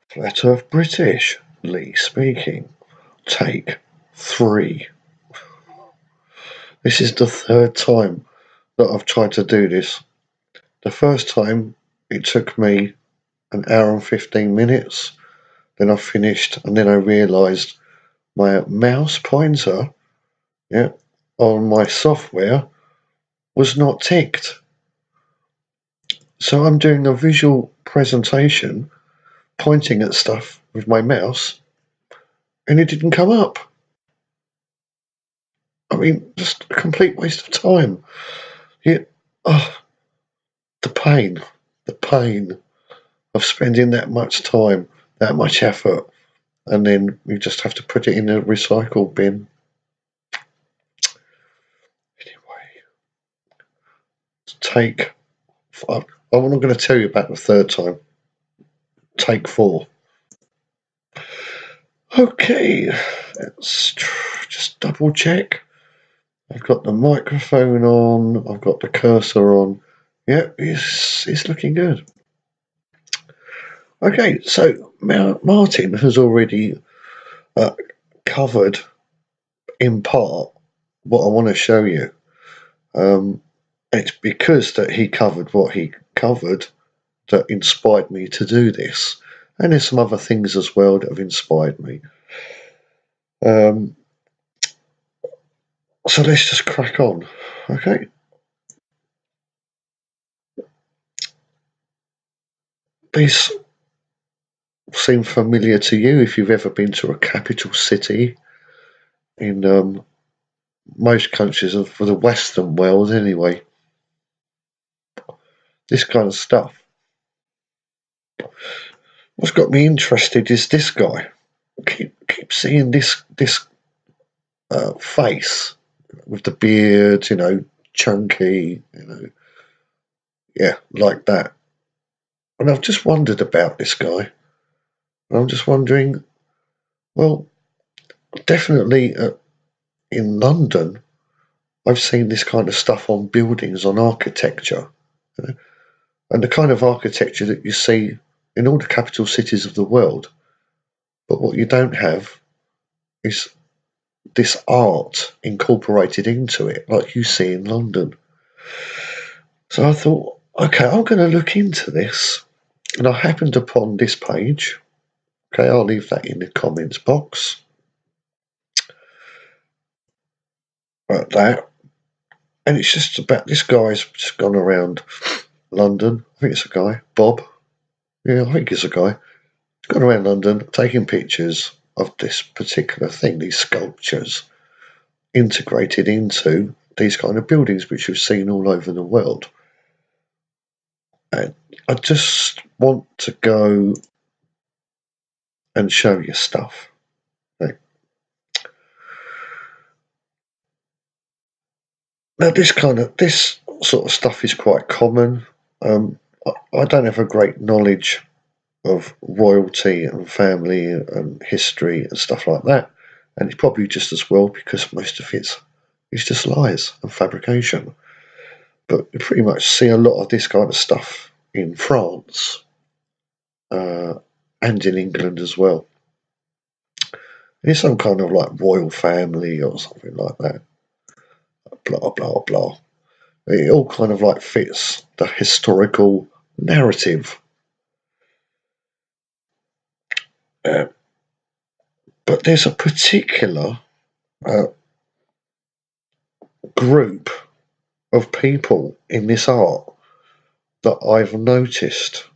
Flat Earth British, Lee speaking. Take 3. This is the 3rd time that I've tried to do this. The first time it took me an hour and 15 minutes. Then I finished, and then I realised my mouse pointer, on my software was not ticked. So I'm doing a visual presentation, pointing at stuff with my mouse, and it didn't come up. I mean, just a complete waste of time. The pain of spending that much time, that much effort, and then you just have to put it in a recycle bin. Anyway, I'm not going to tell you about the 3rd time. Take 4. Okay, let's just double check. I've got the microphone on, I've got the cursor on. Yeah, it's looking good. Okay, so Martin has already covered, in part, what I want to show you. It's because that he covered what he covered that inspired me to do this. And there's some other things as well that have inspired me. So let's just crack on, okay? These seem familiar to you if you've ever been to a capital city in most countries of the Western world anyway. This kind of stuff. What's got me interested is this guy. Keep seeing this face with the beard, chunky, like that. And I've just wondered about this guy. And I'm just wondering, well, definitely in London, I've seen this kind of stuff on buildings, on architecture, and the kind of architecture that you see in all the capital cities of the world. But what you don't have is this art incorporated into it, like you see in London. So I thought, okay, I'm going to look into this. And I happened upon this page. Okay, I'll leave that in the comments box. Like that. And it's just about this guy's just gone around London. I think it's a guy, Bob. Yeah, I think it's a guy. He's gone around London taking pictures of this particular thing, these sculptures, integrated into these kind of buildings which you've seen all over the world. And I just want to go and show you stuff. Okay. Now, this sort of stuff is quite common. I don't have a great knowledge of royalty and family and history and stuff like that, and it's probably just as well because most of it's just lies and fabrication. But you pretty much see a lot of this kind of stuff in France and in England as well. It's some kind of like royal family or something like that. Blah blah blah. It all kind of like fits the historical narrative. But there's a particular group of people in this art that I've noticed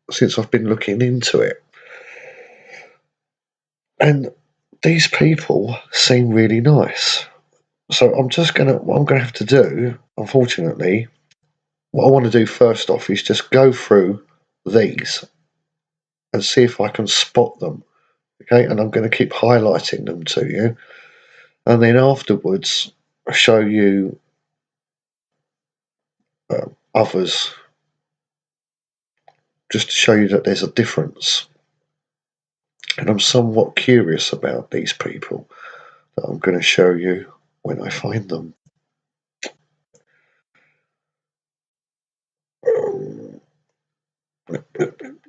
since I've been looking into it. And these people seem really nice. So what I'm gonna have to do, unfortunately, what I want to do first off is just go through these and see if I can spot them. Okay, and I'm going to keep highlighting them to you, and then afterwards show you others, just to show you that there's a difference. And I'm somewhat curious about these people that I'm going to show you when I find them.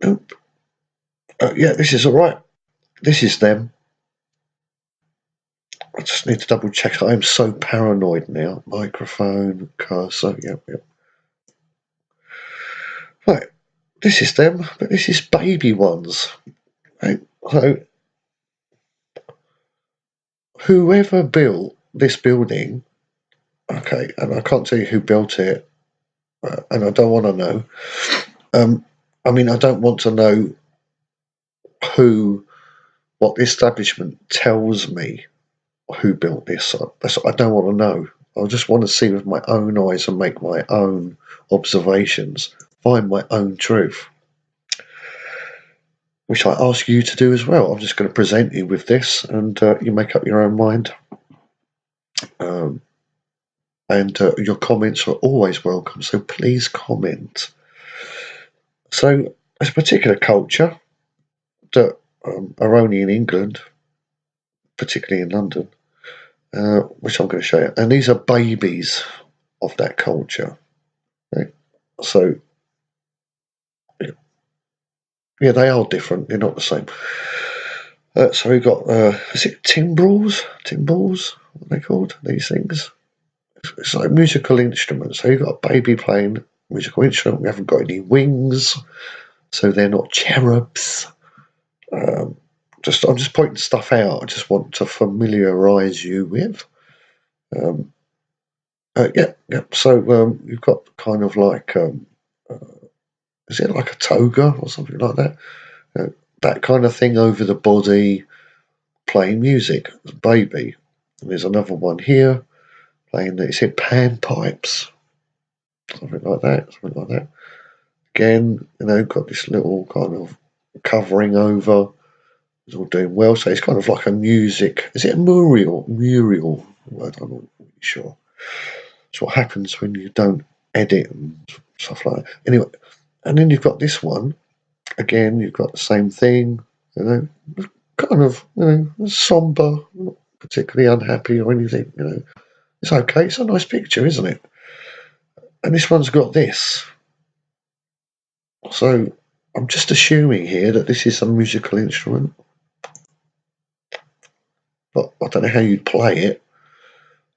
Nope. Yeah, this is all right. This is them. I just need to double check. I am so paranoid now. Microphone, cursor. Yep, yep. Right, this is them, but this is baby ones. Right? So, whoever built this building, okay, and I can't tell you who built it, and I don't want to know. I mean, I don't want to know what the establishment tells me who built this. I don't want to know. I just want to see with my own eyes and make my own observations, find my own truth, which I ask you to do as well. I'm just going to present you with this, and you make up your own mind. And your comments are always welcome, so please comment. So, there's a particular culture that are only in England, particularly in London, which I'm going to show you. And these are babies of that culture. Right? So, yeah, they are different. They're not the same. So we've got, is it timbrels? Timbrels? What are they called? These things? It's like musical instruments. So you've got a baby playing musical instrument. We haven't got any wings, so they're not cherubs. I'm just pointing stuff out. I just want to familiarise you with. Yeah. So you've got kind of like, is it like a toga or something like that? That kind of thing over the body, playing music. Baby. And there's another one here playing. Is it panpipes? Something like that. Something like that. Again, got this little kind of covering over. It's all doing well. So it's kind of like a music. Is it a mural? Mural. I'm not really sure. It's what happens when you don't edit and stuff like that. Anyway, and then you've got this one. Again, you've got the same thing. Kind of, somber, not particularly unhappy or anything. It's okay. It's a nice picture, isn't it? And this one's got this. So I'm just assuming here that this is a musical instrument, but I don't know how you'd play it.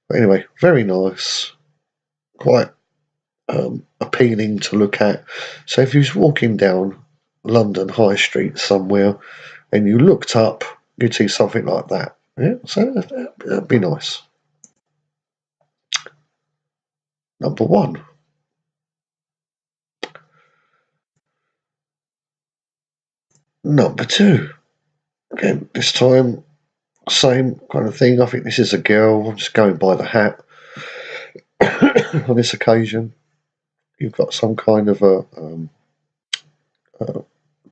But anyway, very nice, quite appealing to look at. So if you was walking down London High Street somewhere and you looked up, you'd see something like that. Yeah, so that'd be nice. Number one. Number two. Again, this time, same kind of thing. I think this is a girl. I'm just going by the hat. On this occasion, you've got some kind of a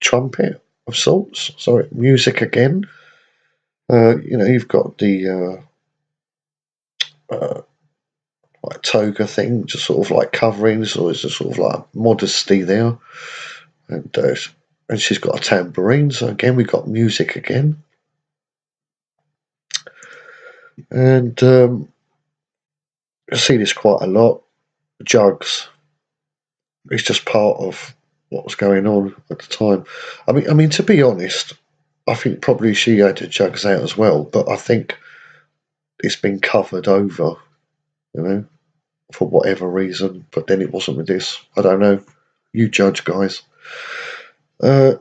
trumpet of sorts. Sorry, music again. You've got the like toga thing, just sort of like covering, so there's a sort of like modesty there, and she's got a tambourine. So again, we've got music again, and I see this quite a lot. Jugs. It's just part of what was going on at the time. I mean, to be honest, I think probably she had her jugs out as well, but I think it's been covered over, for whatever reason. But then it wasn't with this. I don't know. You judge, guys. So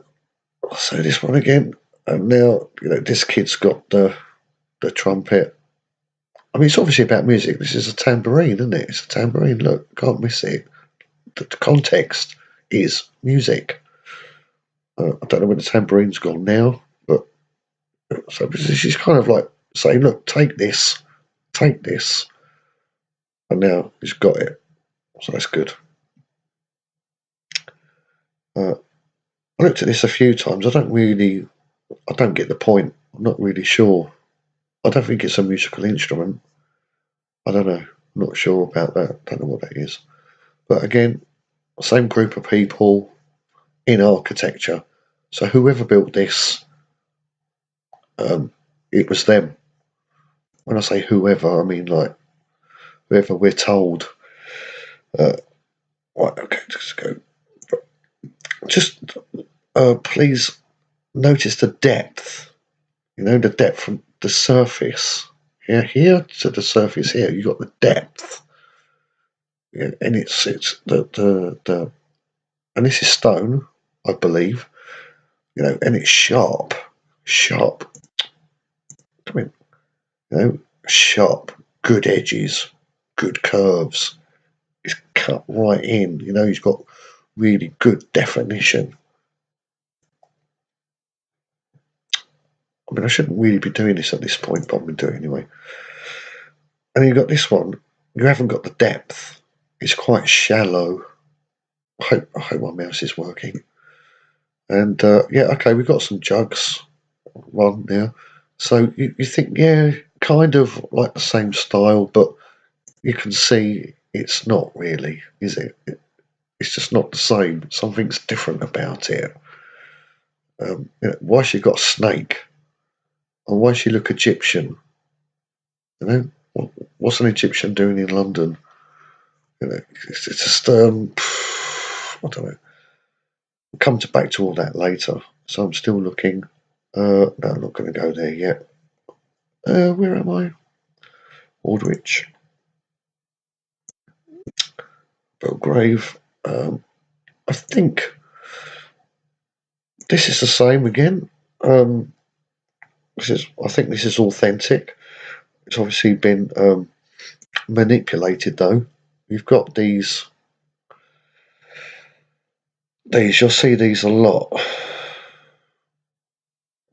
this one again, and now this kid's got the trumpet. I mean, it's obviously about music. This is a tambourine, isn't it? It's a tambourine. Look, can't miss it. The context is music. I don't know where the tambourine's gone now, but so she's kind of like saying, "Look, take this, and now he's got it." So that's good. I looked at this a few times. I don't get the point. I'm not really sure. I don't think it's a musical instrument. I don't know. I'm not sure about that. Don't know what that is. But again, same group of people in architecture. So whoever built this, it was them. When I say whoever, I mean like whoever we're told. Right, okay, just go. Just please notice the depth. The depth from the surface. Yeah, here to the surface here, you've got the depth. Yeah, and it's the and this is stone, I believe. And it's sharp. Sharp. I mean, sharp, good edges, good curves. It's cut right in. He's got really good definition. I mean, I shouldn't really be doing this at this point, but I'm going to do it anyway. And you've got this one. You haven't got the depth. It's quite shallow. I hope my mouse is working. And yeah, okay, we've got some jugs on now. So you think, yeah, kind of like the same style, but you can see it's not really, is it? It's just not the same. Something's different about it. Why she got a snake? And why she look Egyptian? What's an Egyptian doing in London? It's just I don't know. We'll come back to all that later. So I'm still looking. No, I'm not going to go there yet. Where am I? Aldwych, Belgrave. I think this is the same again. I think this is authentic. It's obviously been manipulated though. You've got these. You'll see these a lot.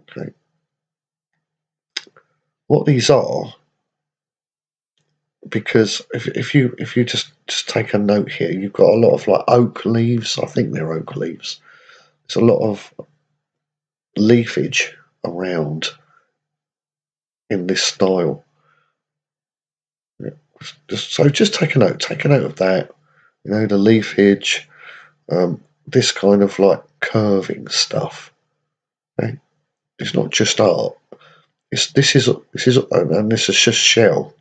Okay. What these are, because if you just take a note here, you've got a lot of like oak leaves. I think they're oak leaves. There's a lot of leafage around in this style. Just take a note. Take a note of that. The leafage, this kind of like curving stuff. Okay? It's not just art. This is and this is just shell.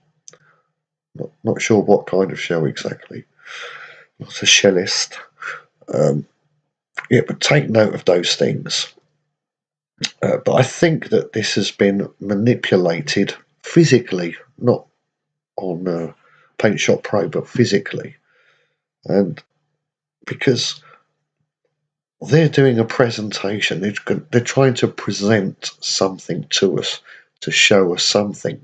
Not sure what kind of shell exactly. Not a shellist. Yeah, but take note of those things. But I think that this has been manipulated physically, not on Paint Shop Pro, but physically. And because they're doing a presentation, they're trying to present something to us, to show us something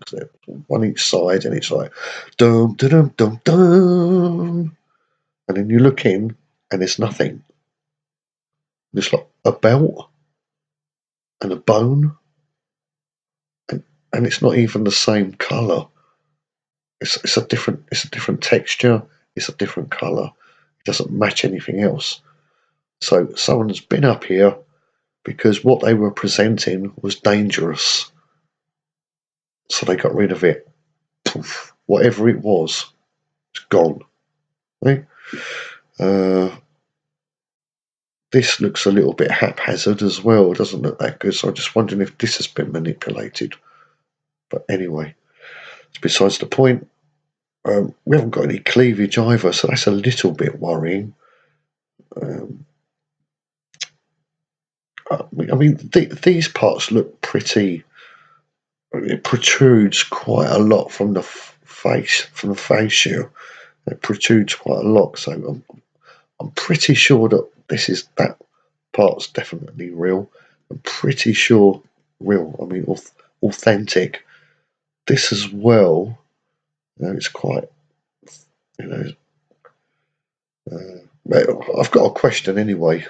on each side, and it's like dum dum dum dum, and then you look in, and there's nothing. There's like a belt and a bone, and it's not even the same color. It's a different texture. It's a different color. It doesn't match anything else. So someone's been up here because what they were presenting was dangerous. So they got rid of it. Poof, whatever it was, it's gone. Okay? This looks a little bit haphazard as well. It doesn't look that good. So I'm just wondering if this has been manipulated. But anyway, it's besides the point. We haven't got any cleavage either, so that's a little bit worrying. I mean, these parts look pretty. It protrudes quite a lot from the face, from the fascia. It protrudes quite a lot, so I'm pretty sure that that part's definitely real. I'm pretty sure real. I mean, authentic. This as well. It's quite. You know, I've got a question anyway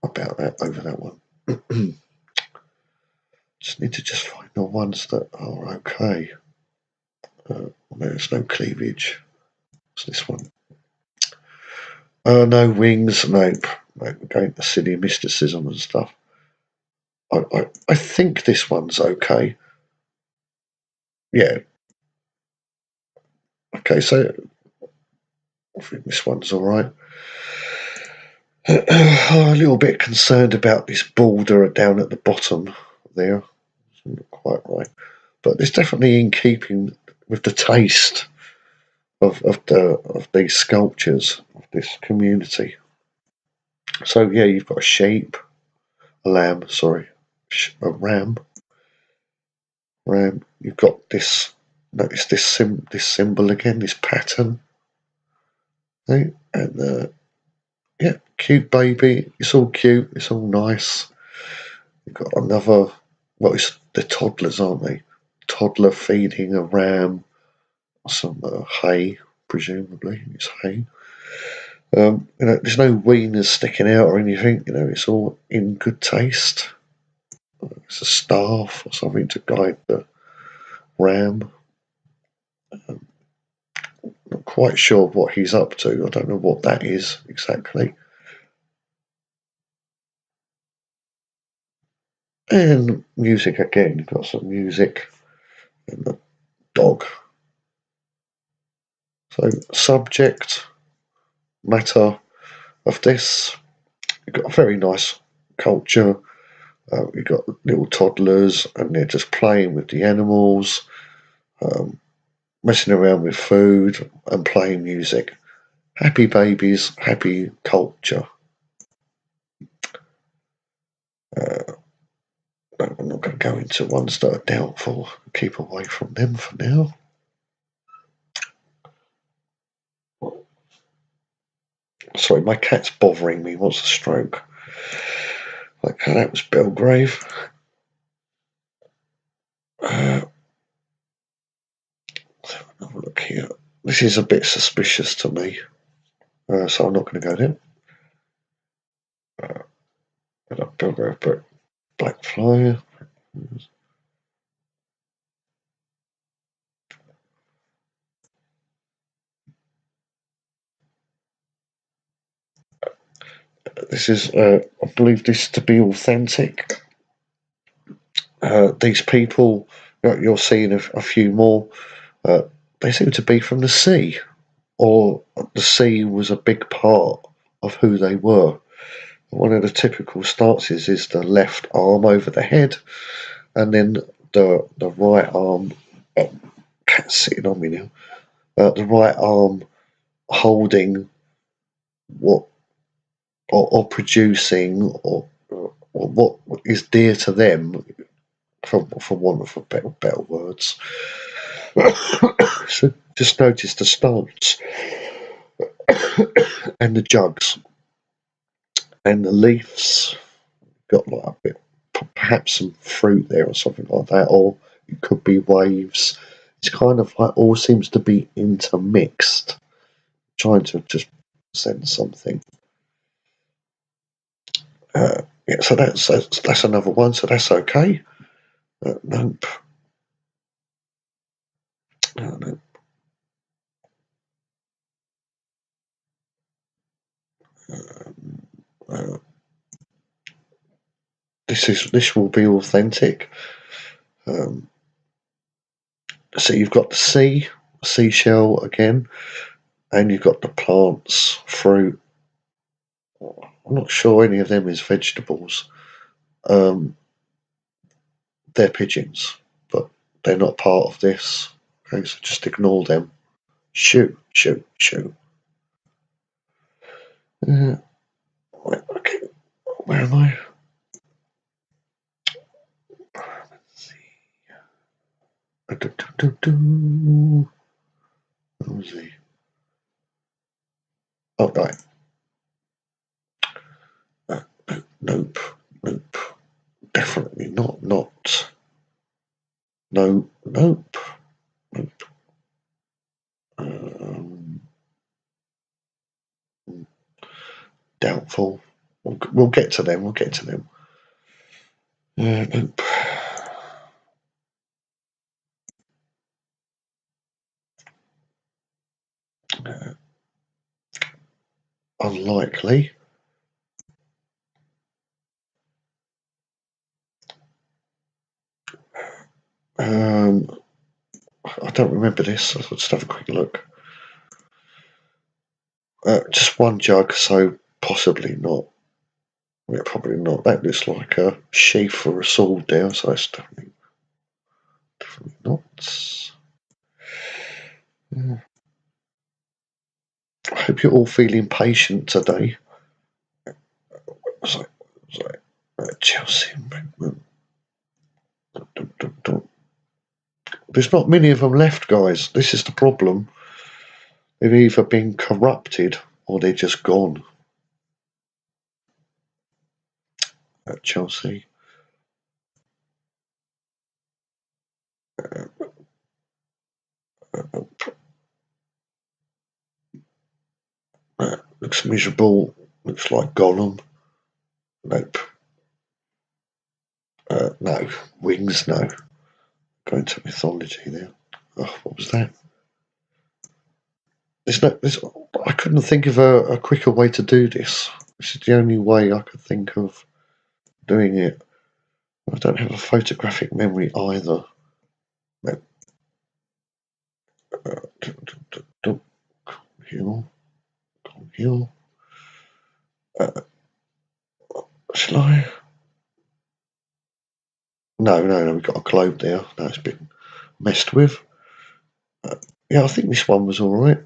about that over that one. Just need to find the ones that are okay. There's no cleavage. What's this one? No wings. Nope. Going to silly mysticism and stuff. I think this one's okay. Yeah. Okay, so I think this one's all right. A little bit concerned about this border down at the bottom there. It's not quite right, but it's definitely in keeping with the taste of these sculptures of this community. So yeah, you've got a lamb. Sorry, a ram. You've got this. Notice this symbol again, this pattern. Okay? And yeah, cute baby. It's all cute. It's all nice. You've got another. Well, it's the toddlers, aren't they? Toddler feeding a ram some hay, presumably it's hay. There's no wieners sticking out or anything. It's all in good taste. It's a staff or something to guide the ram. Not quite sure what he's up to. I don't know what that is exactly. And music again. You've got some music and the dog. So subject matter of this. You've got a very nice culture. You've got little toddlers and they're just playing with the animals, messing around with food and playing music. Happy babies, happy culture. I'm not going to go into ones that are doubtful. Keep away from them for now. Sorry, my cat's bothering me. Wants a stroke. Okay, that was Belgrave. Let's have another look here. This is a bit suspicious to me, so I'm not going to go there. Belgrave, but Black Fly. This is, I believe this to be authentic. These people, you're seeing a few more, they seem to be from the sea, or the sea was a big part of who they were. One of the typical stances is the left arm over the head, and then the right arm, cat's sitting on me now, the right arm holding what, or producing, or what is dear to them, for want of better words. So just notice the stance and the jugs and the leaves. Got like a bit, perhaps some fruit there or something like that, or it could be waves. It's kind of like all seems to be intermixed, trying to just send something. Yeah, so that's another one. So that's okay. Nope. Nope. Uh, this will be authentic. So you've got the seashell again, and you've got the plants, fruit. I'm not sure any of them is vegetables. They're pigeons, but they're not part of this. Okay, so just ignore them. Shoot. Okay, where am I? Where was he? Oh, right. Nope. Definitely not. No. Nope. Doubtful. We'll get to them. Nope. Unlikely. I don't remember this. I'll just have a quick look. Just one jug, so possibly not. Yeah, probably not. That looks like a sheath for a sword there, so that's definitely not. I hope you're all feeling patient today. Chelsea Embankment. there's not many of them left, guys. This is the problem. They've either been corrupted or they're just gone. At Chelsea. Looks miserable. Looks like Gollum. Nope. No. Wings, no. Going to mythology now. Oh, what was that? I couldn't think of a quicker way to do this. This is the only way I could think of doing it. I don't have a photographic memory either. No. Hill. Hill. Shall I? No, we've got a globe there. No, it's been messed with. Yeah, I think this one was all right.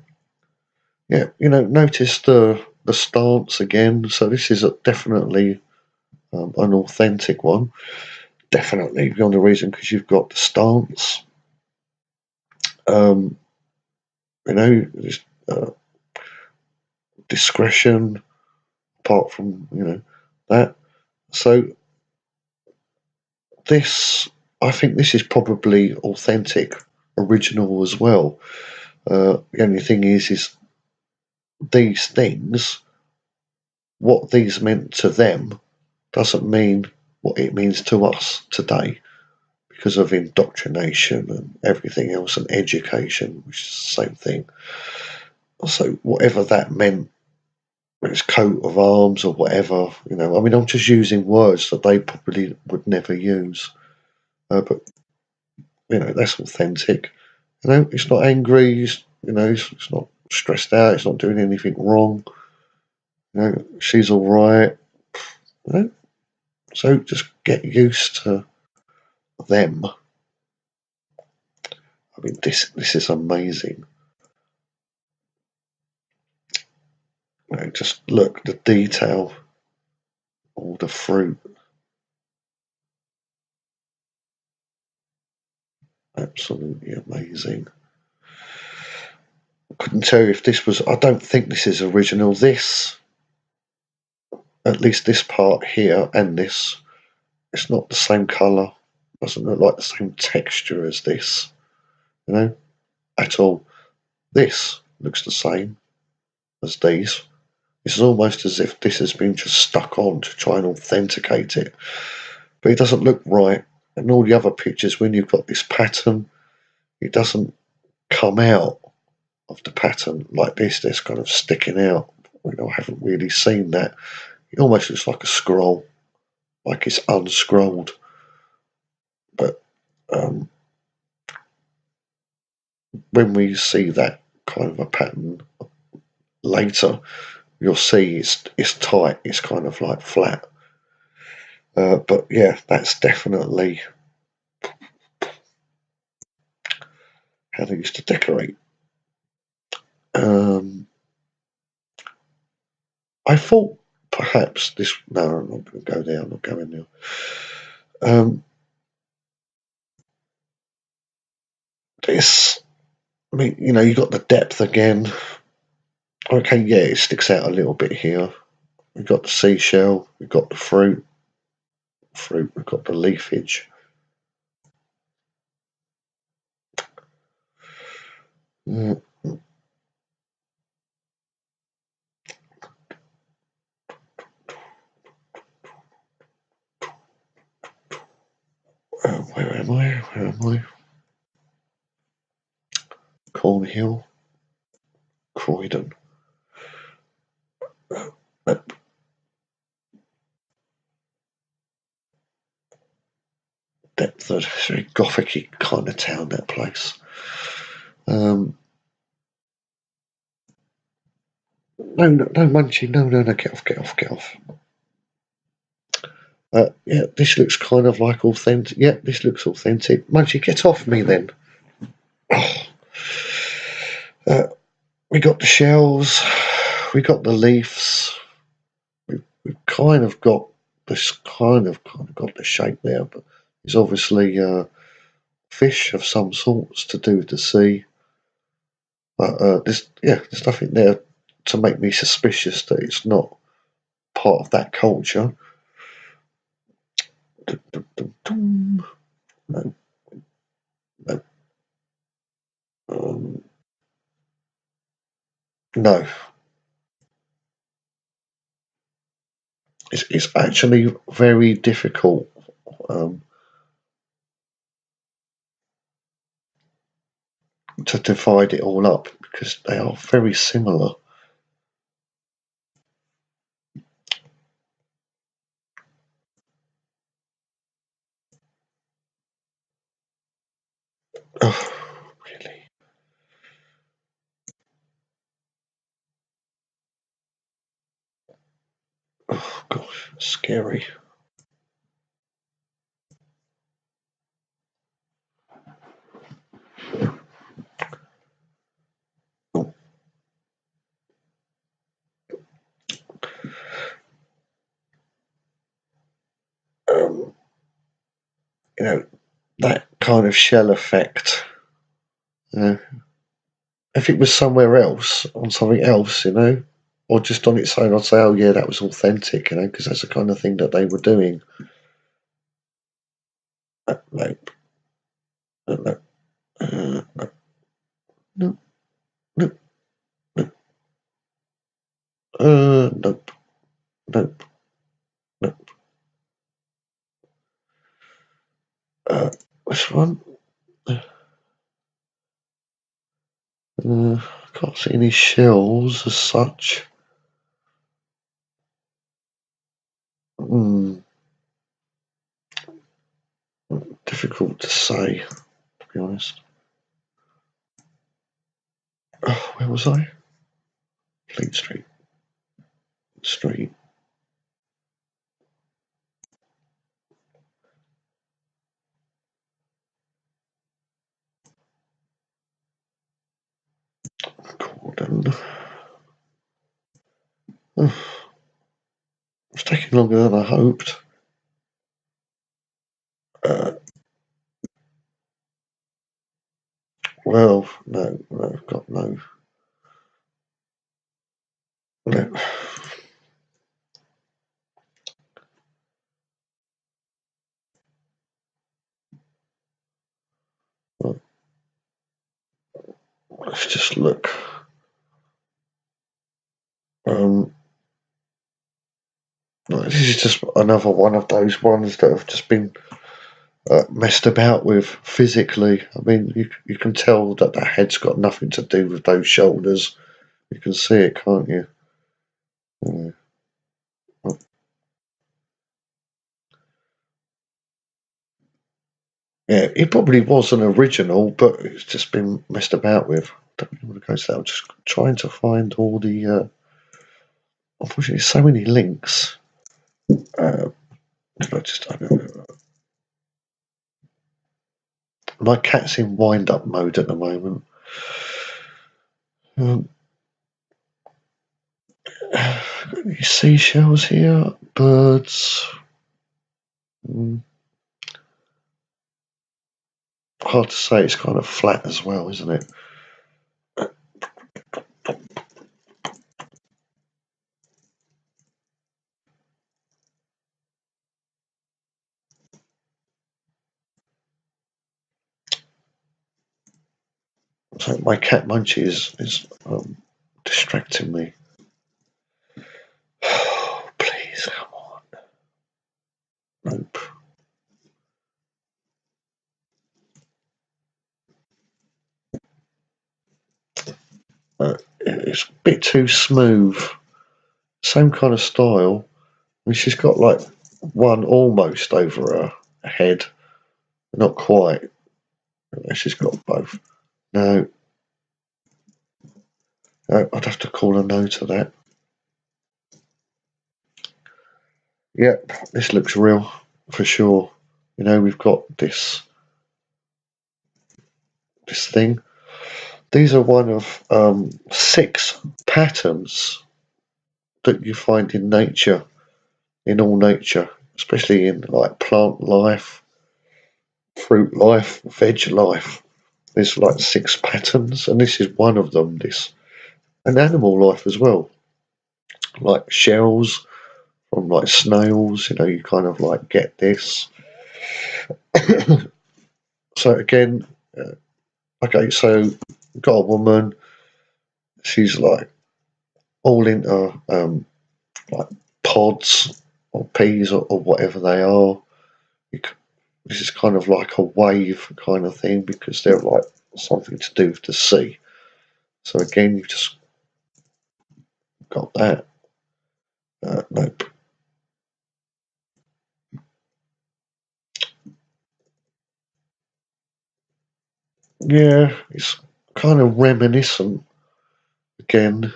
Yeah, notice the stance again. So this is definitely an authentic one. Definitely, beyond the reason because you've got the stance. There's discretion. Apart from that, so I think this is probably authentic, original as well. The only thing is these things, what these meant to them doesn't mean what it means to us today because of indoctrination and everything else and education, which is the same thing. So whatever that meant, its coat of arms or whatever, I'm just using words that they probably would never use. But that's authentic. It's not angry. It's not stressed out. It's not doing anything wrong. She's all right. So just get used to them. This is amazing. Just look, the detail, all the fruit. Absolutely amazing. I couldn't tell you if this was, I don't think this is original. This, at least this part here and this, it's not the same colour. Doesn't look like the same texture as this, at all. This looks the same as these. It's almost as if this has been just stuck on to try and authenticate it. But it doesn't look right. And all the other pictures, when you've got this pattern, it doesn't come out of the pattern like this. That's kind of sticking out. I haven't really seen that. It almost looks like a scroll, like it's unscrolled. But when we see that kind of a pattern later, you'll see it's tight. It's kind of like flat. But yeah, that's definitely how they used to decorate. I thought perhaps this. No, I'm not going to go there. I'm not going there. This. You got the depth again. Okay, yeah, it sticks out a little bit here. We've got the seashell. We've got the fruit. We've got the leafage. Where am I? Cornhill. Croydon. Deptford. It's a very gothic kind of town, that place. No, Munchie. No, get off. Yeah, this looks kind of like authentic. Yeah, this looks authentic. Munchie, get off me then. Oh. We got the shells. We got the leaves. We've kind of got this got the shape there, but it's obviously fish of some sorts to do with the sea. But there's nothing there to make me suspicious that it's not part of that culture. No, no, no. It's actually very difficult to divide it all up because they are very similar. Oh, really? Oh, gosh, scary. Um, you know, that kind of shell effect. If it was somewhere else, on something else, or just on its own, I'd say, oh yeah, that was authentic, because that's the kind of thing that they were doing. Nope. No. No. No. No. No. Nope. Nope. Nope. This one. Can't see any shells as such. Difficult to say, to be honest. Oh, where was I? Fleet Street. Street. Gordon. Oh, it's taking longer than I hoped. Well, no, got no. No. Well, let's just look. This is just another one of those ones that have just been messed about with physically. I mean, you can tell that the head's got nothing to do with those shoulders. You can see it, can't you? Yeah. Yeah, it probably was an original, but it's just been messed about with. Don't really want to go to that. I'm just trying to find all the. Unfortunately, so many links. I just don't know. My cat's in wind-up mode at the moment. Any seashells here? Birds. Hard to say. It's kind of flat as well, isn't it? So my cat Munchie is distracting me. Oh, please, come on. Nope. It's a bit too smooth. Same kind of style. I mean, she's got like one almost over her head. Not quite. She's got both. No. I'd have to call a no to that. Yep, this looks real for sure. We've got this thing. These are one of 6 patterns that you find in nature, in all nature, especially in like plant life. fruit life, veg life. There's like 6 patterns, and this is one of them. This and animal life as well, like shells from like snails. You kind of like get this. So again, okay, so got a woman. She's like all into like pods or peas or whatever they are. This is kind of like a wave kind of thing because they're like something to do with the sea. So again, you've just got that. Nope. Yeah, it's kind of reminiscent again.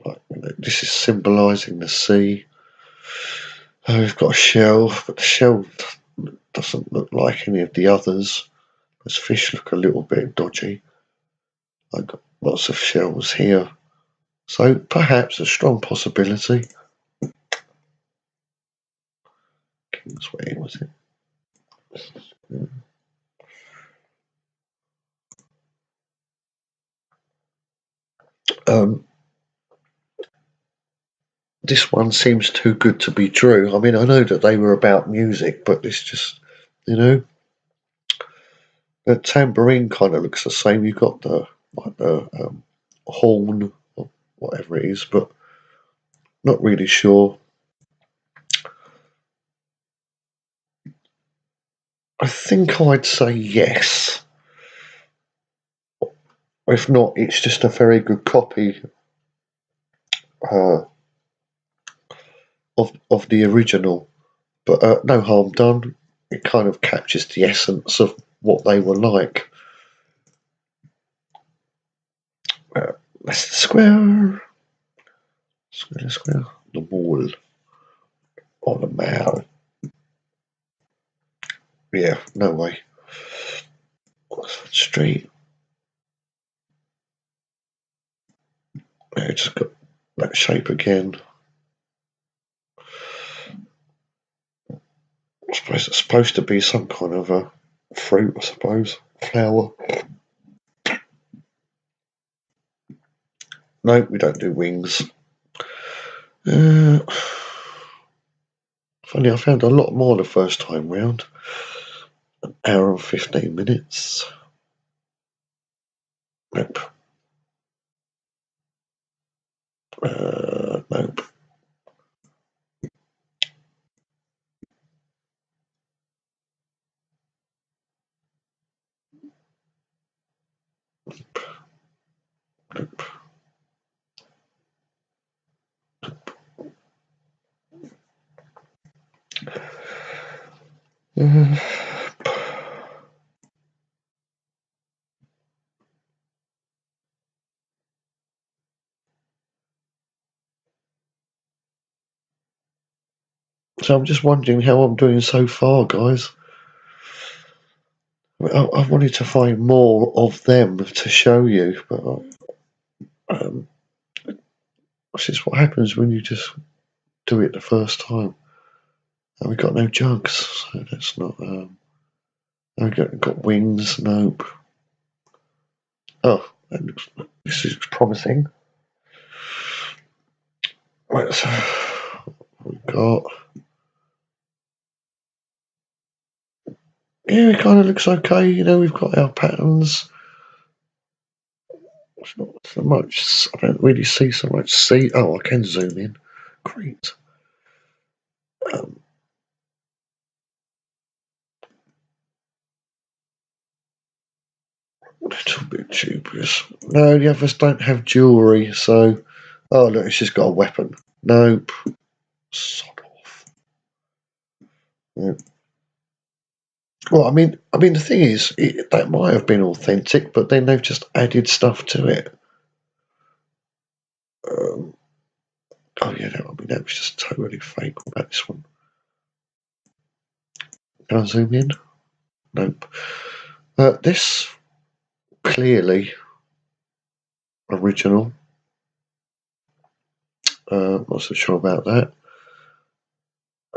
Like this is symbolising the sea. We've got a shell, but the shell doesn't look like any of the others. Those fish look a little bit dodgy. I've got lots of shells here. So perhaps a strong possibility. Kingsway, was it? Um, this one seems too good to be true. I mean, I know that they were about music, but it's just, you know, the tambourine kind of looks the same. You've got the horn or whatever it is, but not really sure. I think I'd say yes. If not, it's just a very good copy uh, of the original. But no harm done. It kind of captures the essence of what they were like. That's the square. Square. The wall. Or the mall. Yeah, no way. Oxford Street. Yeah, it's just got that shape again. I suppose it's supposed to be some kind of a fruit, I suppose. Flower. No, we don't do wings. Uh, Funny, I found a lot more the first time round. An hour and 15 minutes. Nope. Nope. Nope. Uh, so I'm just wondering how I'm doing so far, guys. I wanted to find more of them to show you, but this is what happens when you just do it the first time. And we got no jugs, so that's not. We got wings. Nope. Oh, this is promising. Right, so we got. Yeah, it kind of looks okay. We've got our patterns. It's not so much. I don't really see so much sea. Oh, I can zoom in. Great. Um, a little bit dubious. No, the others don't have jewellery, so. Oh, look, it's just got a weapon. Nope. Sod off. Nope. Well, I mean, the thing is, that might have been authentic, but then they've just added stuff to it. Um, oh yeah, that was just totally fake. What about this one? Can I zoom in? Nope. This clearly original. Not so sure about that.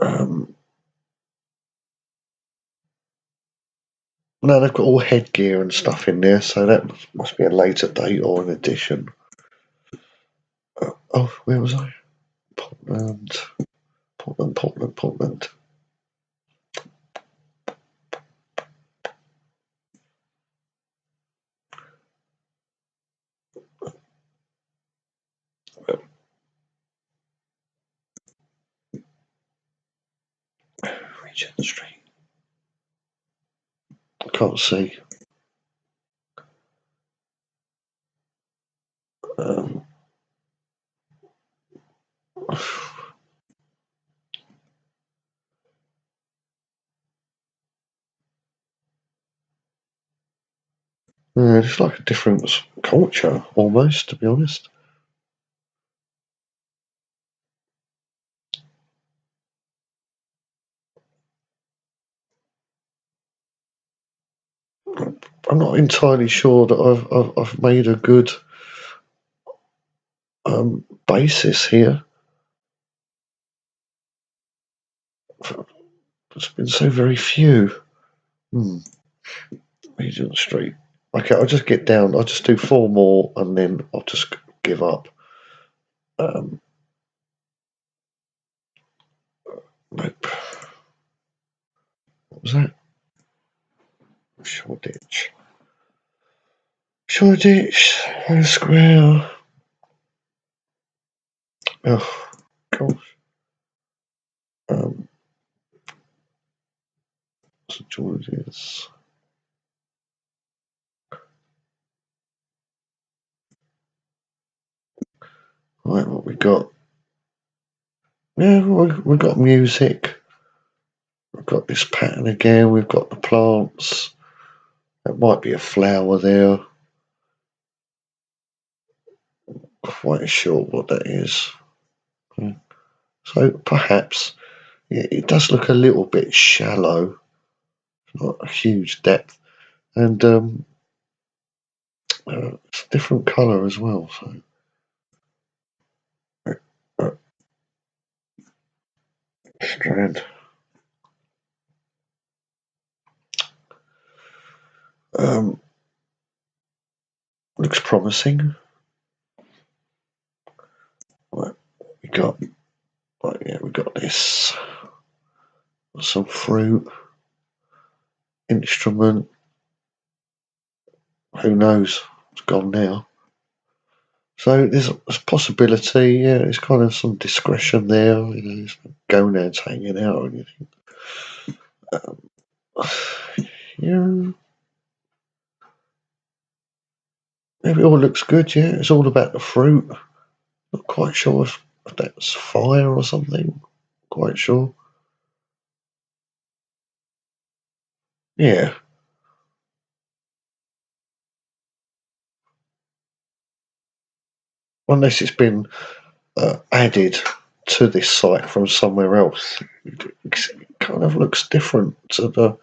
Um, No, they've got all headgear and stuff in there, so that must be a later date or an addition. Oh, where was I? Portland. Regent Street. I can't see. Um, yeah, it's like a different culture, almost, to be honest. I'm not entirely sure that I've made a good basis here. There's been so very few. Regent Street. Okay, I'll just get down. I'll just do 4 more and then I'll just give up. Nope. What was that? Shoreditch. Square. Oh, gosh. St George's. Right, what we got? Yeah, we've got music. We've got this pattern again. We've got the plants. There might be a flower there. Quite sure what that is. So perhaps it does look a little bit shallow, not a huge depth, and it's a different colour as well. So strand. Looks promising. Right, we got. Right, yeah, we got this. Some fruit. Instrument. Who knows? It's gone now. So there's a possibility. Yeah, there's kind of some discretion there. You know, there's no gonads hanging out or anything. Yeah, maybe it all looks good. Yeah, it's all about the fruit. Not quite sure if that's fire or something. Quite sure. Yeah, unless it's been added to this site from somewhere else. It kind of looks different to the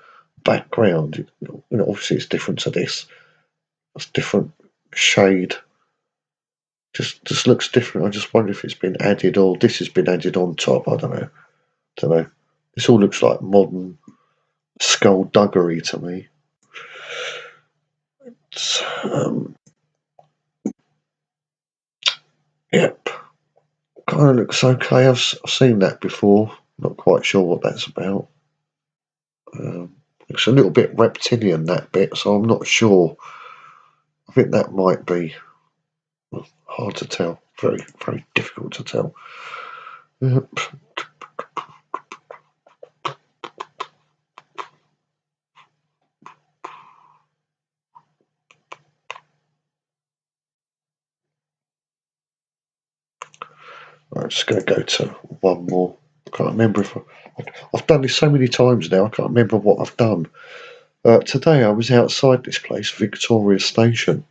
background. You know, obviously it's different to this. It's different shade. Just looks different. I just wonder if it's been added or this has been added on top. I don't know. Don't know. This all looks like modern skullduggery to me. It's, yep, kind of looks okay. I've seen that before. Not quite sure what that's about. Looks a little bit reptilian, that bit, so I'm not sure. I think that might be hard to tell. Very, very difficult to tell. Yep. I'm just going to go to one more. I can't remember if I've done this so many times now. I can't remember what I've done. Today I was outside this place, Victoria Station.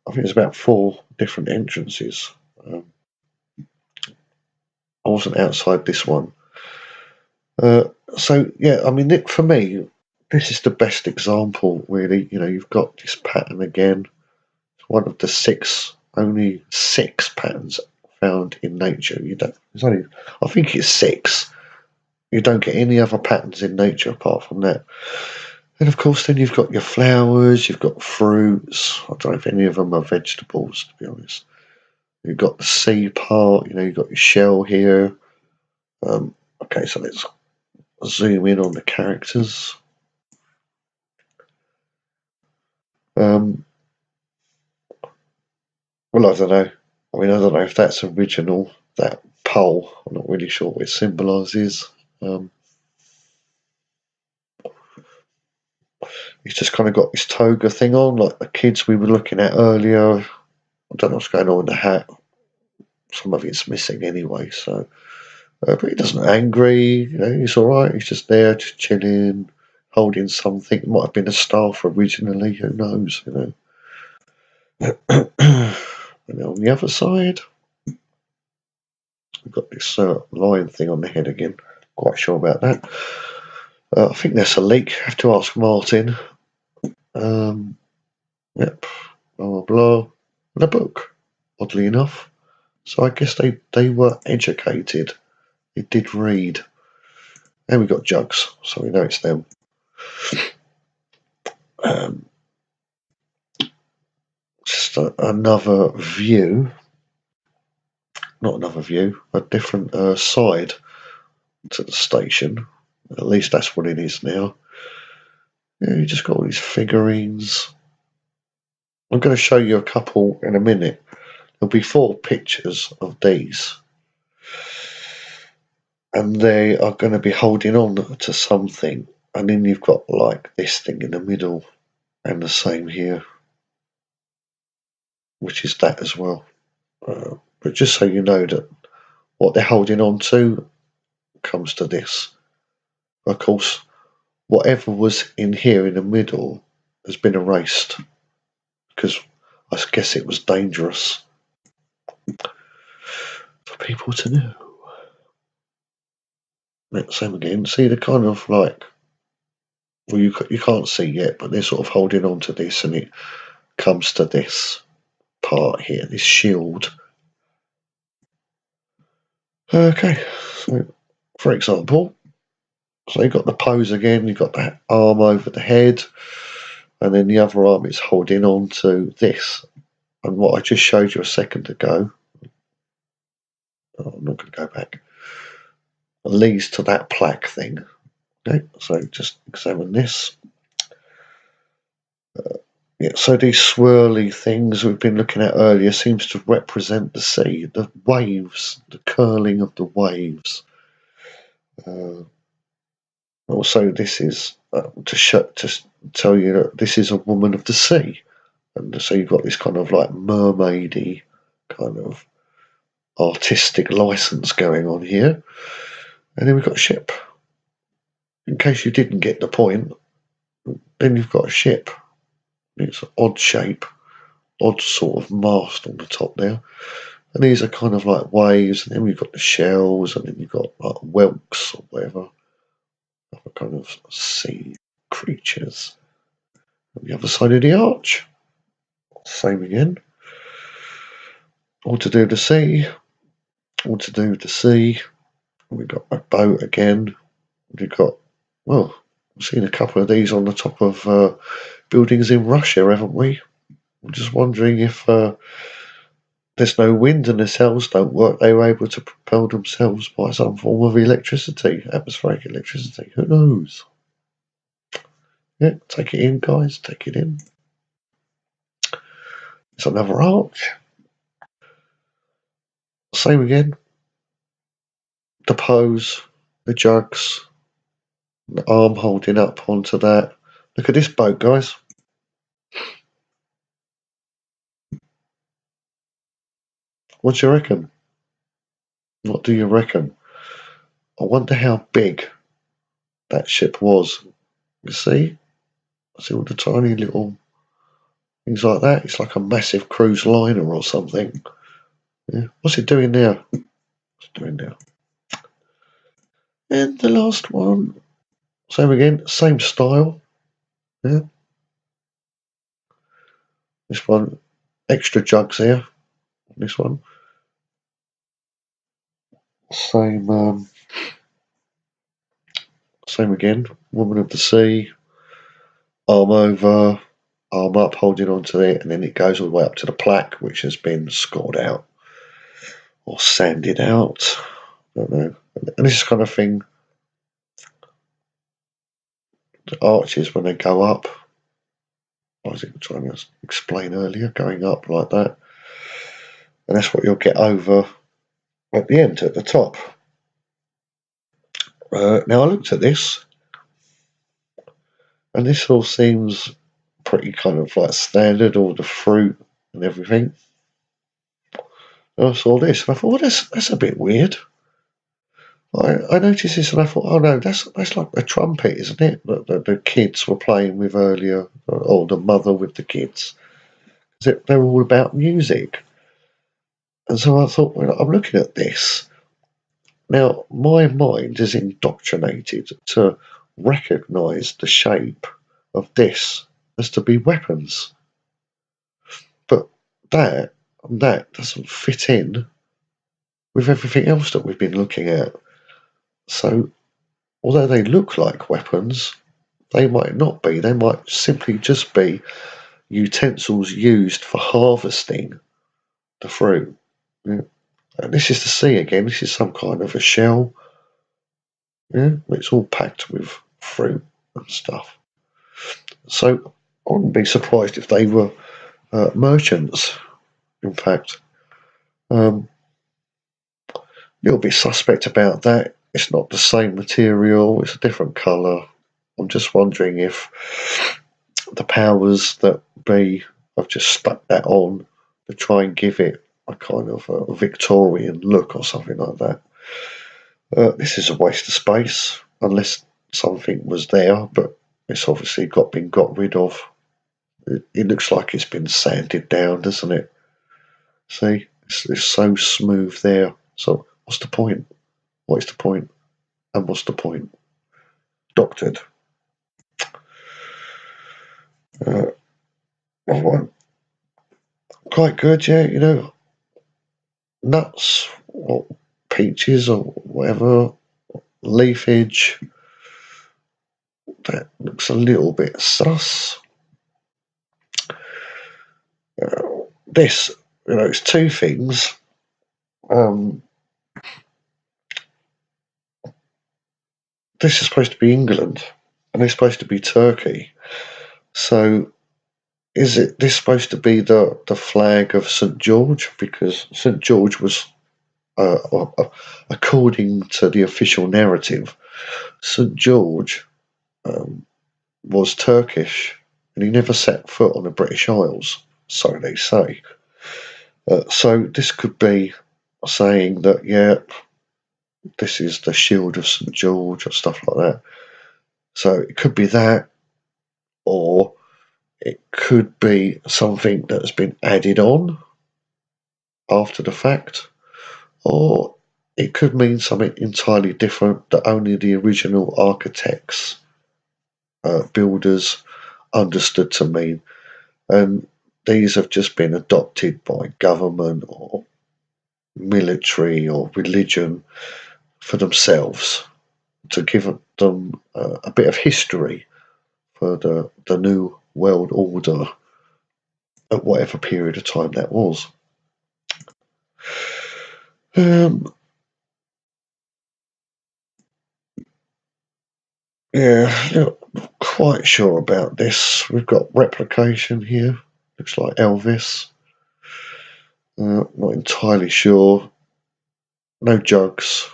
I think there's about 4 different entrances. I wasn't outside this one. So yeah, I mean, for me, this is the best example, really. You know, you've got this pattern again. It's one of the only 6 patterns found in nature. You don't. There's only, I think it's 6. You don't get any other patterns in nature apart from that. And of course, then you've got your flowers, you've got fruits. I don't know if any of them are vegetables, to be honest. You've got the sea part, you've got your shell here. Okay, so let's zoom in on the characters. Well, I don't know. I mean, I don't know if that's original, that pole. I'm not really sure what it symbolises. He's just kind of got this toga thing on, like the kids we were looking at earlier. I don't know what's going on in the hat. Some of it's missing anyway, so. But he doesn't angry, he's alright. He's just there, just chilling, holding something. It might have been a staff originally, who knows, And on the other side, we've got this lion thing on the head again. Quite sure about that. I think that's a leak. Have to ask Martin. Yep. Blah, blah, blah. And a book, oddly enough. So I guess they were educated. They did read. And we got jugs, so we know it's them. Just another view. Not another view, a different side to the station. At least that's what it is now. Yeah, you just got all these figurines. I'm going to show you a couple in a minute. There'll be 4 pictures of these. And they are going to be holding on to something. And then you've got like this thing in the middle. And the same here. Which is that as well. But just so you know that what they're holding on to comes to this. Of course, whatever was in here in the middle has been erased. Because I guess it was dangerous for people to know. Same again. See the kind of like, well, you can't see yet, but they're sort of holding on to this, and it comes to this part here, this shield. Okay, so for example, so you've got the pose again. You've got that arm over the head, and then the other arm is holding on to this. And what I just showed you a second ago, I'm not going to go back, leads to that plaque thing. Okay, so just examine this. Yeah, so these swirly things we've been looking at earlier seems to represent the sea, the waves, the curling of the waves. Also, this is to tell you that this is a woman of the sea, and so you've got this kind of like mermaidy kind of artistic license going on here. And then we've got a ship. In case you didn't get the point, then you've got a ship. It's an odd shape, odd sort of mast on the top there. And these are kind of like waves, and then we've got the shells, and then you've got like whelks or whatever, other kind of sea creatures. On the other side of the arch, same again. All to do with the sea, all to do with the sea. We've got a boat again. We've got, well, I've seen a couple of these on the top of buildings in Russia, haven't we? I'm just wondering if there's no wind and the cells don't work, they were able to propel themselves by some form of electricity, atmospheric electricity. Who knows? Yeah, take it in, guys. Take it in. It's another arch. Same again. The pose, the jugs, the arm holding up onto that. Look at this boat, guys. What do you reckon? What do you reckon? I wonder how big that ship was. You see? See all the tiny little things like that? It's like a massive cruise liner or something. Yeah. What's it doing now? What's it doing now? And the last one. Same again, same style. Yeah. This one, extra jugs here. This one. Same again, woman of the sea. arm over, arm up, holding on to it, and then it goes all the way up to the plaque, which has been scored out or sanded out. I don't know. And this kind of thing, the arches when they go up, I was trying to explain earlier, going up like that. And that's what you'll get over at the end, at the top. Now I looked at this, and this all seems pretty kind of like standard, all the fruit and everything. And I saw this, and I thought, well, that's a bit weird. I noticed this, and I thought, oh no, that's like a trumpet, isn't it? That the kids were playing with earlier, or the mother with the kids. They're all about music. And so I thought, well, I'm looking at this. Now, my mind is indoctrinated to recognise the shape of this as to be weapons. But that doesn't fit in with everything else that we've been looking at. So, although they look like weapons, they might not be. They might simply just be utensils used for harvesting the fruit. Yeah. And this is the sea again. This is some kind of a shell. Yeah, it's all packed with fruit and stuff. So I wouldn't be surprised if they were merchants. In fact, you'll be suspect about that. It's not the same material. It's a different colour. I'm just wondering if the powers that be have just stuck that on to try and give it a kind of a Victorian look or something like that. This is a waste of space, unless something was there, but it's obviously been got rid of. It looks like it's been sanded down, doesn't it? See, it's so smooth there. So what's the point? What is the point? And what's the point? Doctored. One. Quite good, yeah. Nuts or peaches or whatever, leafage. That looks a little bit sus. This, it's two things. This is supposed to be England, and it's supposed to be Turkey. So, is this supposed to be the flag of St George? Because St George was, according to the official narrative, St George was Turkish, and he never set foot on the British Isles, so they say. So this could be saying that, yeah, this is the shield of St George or stuff like that. So it could be that, or it could be something that has been added on after the fact, or it could mean something entirely different that only the original architects, builders understood to mean. And these have just been adopted by government or military or religion for themselves to give them a bit of history for the new world order at whatever period of time that was. Yeah, not quite sure about this. We've got replication here. Looks like Elvis. Not entirely sure. No jugs.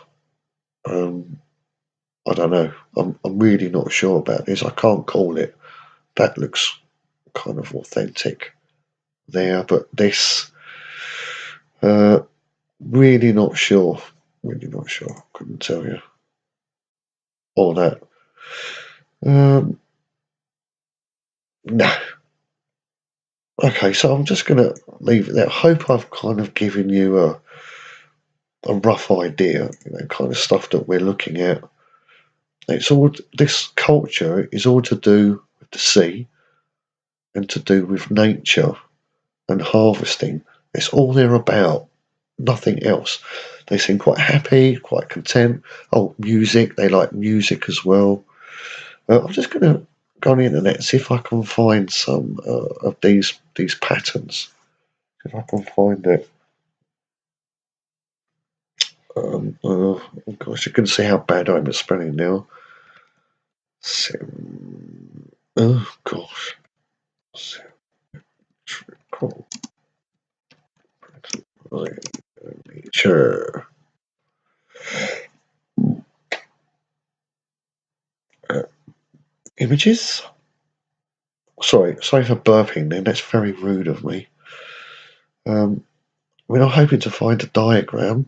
I don't know. I'm really not sure about this. I can't call it. That looks kind of authentic there, but this, really not sure. Really not sure. Couldn't tell you all that. No. Okay, so I'm just going to leave it there. I hope I've kind of given you a rough idea, kind of stuff that we're looking at. It's all, this culture is all to do with the sea and to do with nature and harvesting. It's all they're about, nothing else. They seem quite happy, quite content. Oh, music, they like music as well. I'm just going to go on the internet and see if I can find some of these patterns. If I can find it. Oh gosh, you can see how bad I'm at spelling now. Oh gosh. Symmetrical nature. Images? Sorry for burping then, that's very rude of me. We're not hoping to find a diagram.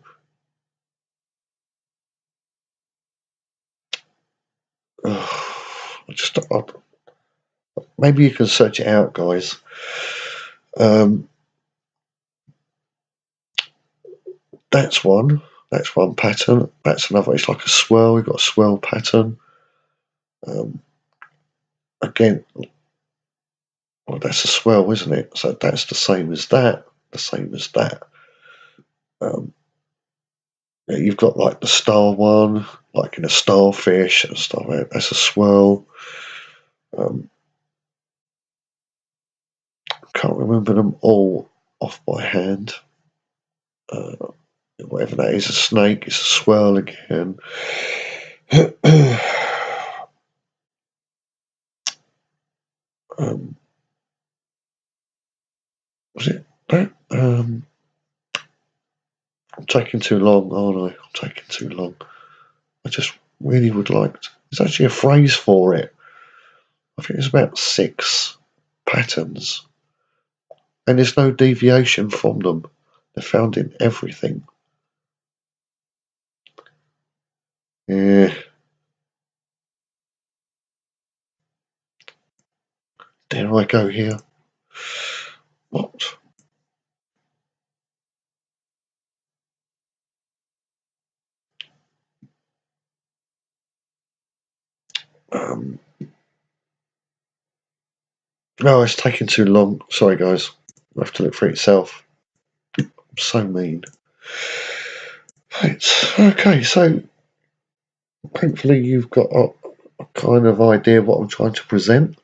Maybe you can search it out, guys. That's one. That's one pattern. That's another. It's like a swirl. We've got a swirl pattern. Again, well, that's a swirl, isn't it? So that's the same as that. The same as that. Yeah, you've got like the star one, like in a starfish and stuff. That's a swirl. Can't remember them all off by hand. Whatever that is, a snake. It's a swirl again. Was it that? I'm taking too long, aren't I? I'm taking too long. I just really would like to. There's actually a phrase for it. I think it's about 6 patterns. And there's no deviation from them. They're found in everything. Yeah. Dare I go here? What? No, it's taking too long. Sorry, guys. I have to look for it itself. I'm so mean. Right. Okay, so hopefully you've got a kind of idea what I'm trying to present.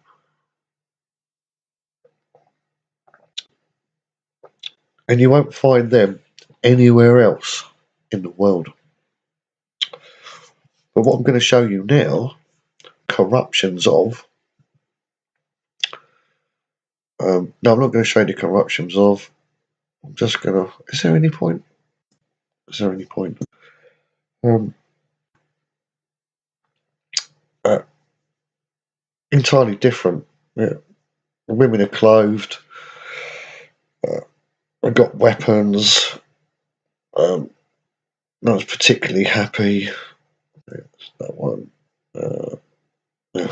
And you won't find them anywhere else in the world. But what I'm going to show you now, corruptions of. No, I'm not going to show you the corruptions of. I'm just going to. Is there any point? Is there any point? Entirely different. Yeah. The women are clothed. They've got weapons. Not particularly happy. It's that one. Yeah.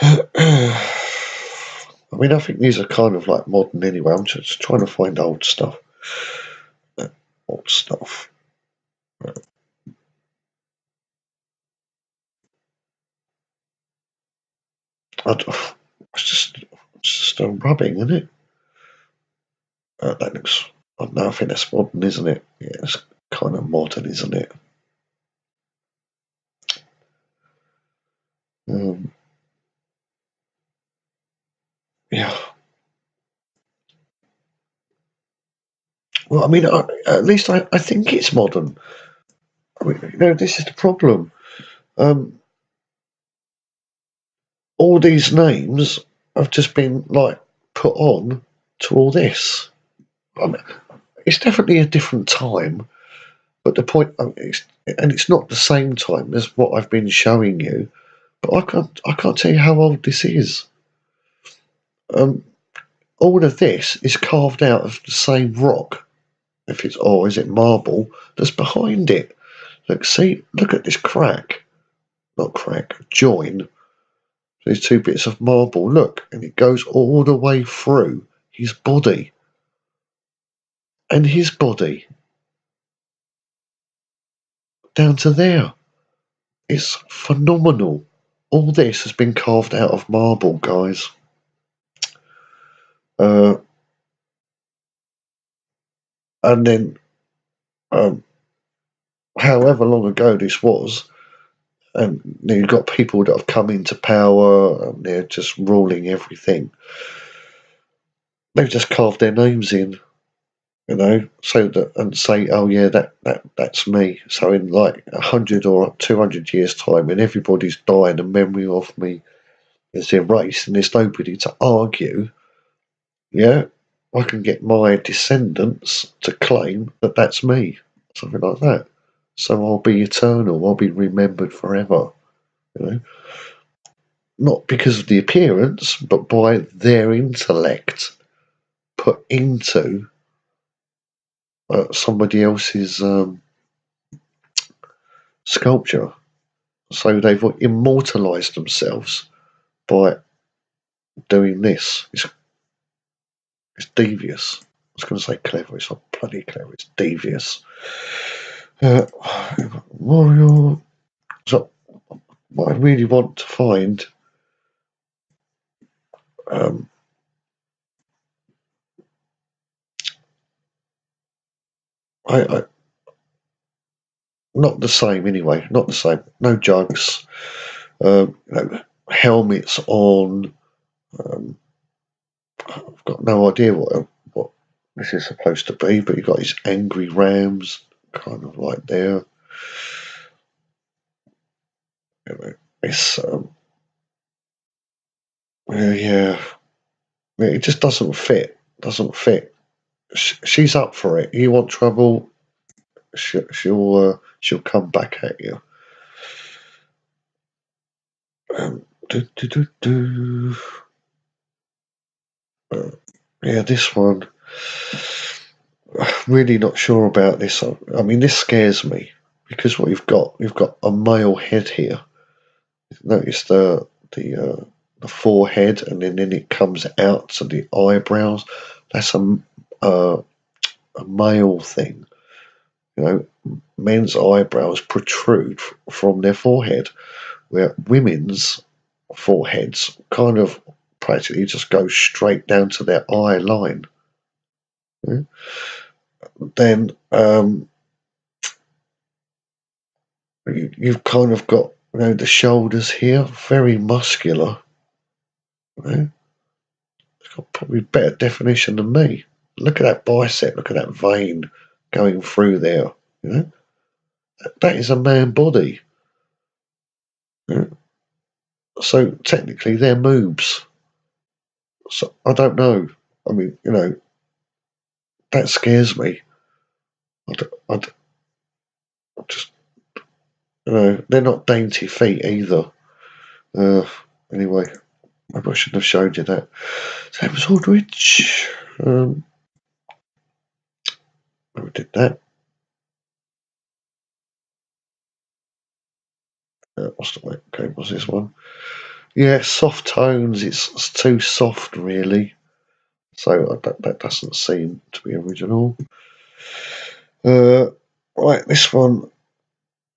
I mean, I think these are kind of like modern anyway. I'm just trying to find old stuff. Old stuff. It's just a rubbing, isn't it? That looks. I don't know. I think that's modern, isn't it? Yeah, it's kind of modern, isn't it? Yeah. Well, I mean, at least I think it's modern. I mean, this is the problem. All these names have just been like put on to all this. I mean, it's definitely a different time, but the point, it's not the same time as what I've been showing you. But I can't tell you how old this is. All of this is carved out of the same rock. If it's, or is it marble that's behind it? Look, see, look at this crack. Not crack, join. These 2 bits of marble, look, and it goes all the way through his body. And his body. Down to there. It's phenomenal. All this has been carved out of marble, guys. And then however long ago this was, and you've got people that have come into power and they're just ruling everything. They've just carved their names in, so that and say, oh yeah, that's me. So in like 100 or 200 years' time, when everybody's dying, the memory of me is erased, and there's nobody to argue. Yeah, I can get my descendants to claim that that's me, something like that. So I'll be eternal. I'll be remembered forever. You know, not because of the appearance, but by their intellect put into somebody else's sculpture. So they've immortalised themselves by doing this. It's devious. I was going to say clever. It's not bloody clever. It's devious. Warrior. So what I really want to find, um, I not the same anyway. Not the same. No jugs. Helmets on. I've got no idea what this is supposed to be, but you've got these angry rams, kind of like there. It's yeah, it just doesn't fit. Doesn't fit. She's up for it. You want trouble? She'll come back at you. Do, do, do, do. Yeah, this one. Really not sure about this. I mean, this scares me because what you've got a male head here. Notice the forehead, and then it comes out to the eyebrows. That's a male thing. Men's eyebrows protrude from their forehead, where women's foreheads kind of practically just go straight down to their eye line. Yeah? Then you've kind of got the shoulders here, very muscular. It's got probably better definition than me. Look at that bicep. Look at that vein going through there. That is a man body. So technically, they're moobs. So I don't know. I mean, that scares me. I just, they're not dainty feet either. Anyway, maybe I shouldn't have showed you that. So that was Aldrich. We did that. What's this one? Yeah, soft tones. It's too soft, really. So that doesn't seem to be original. Right, this one.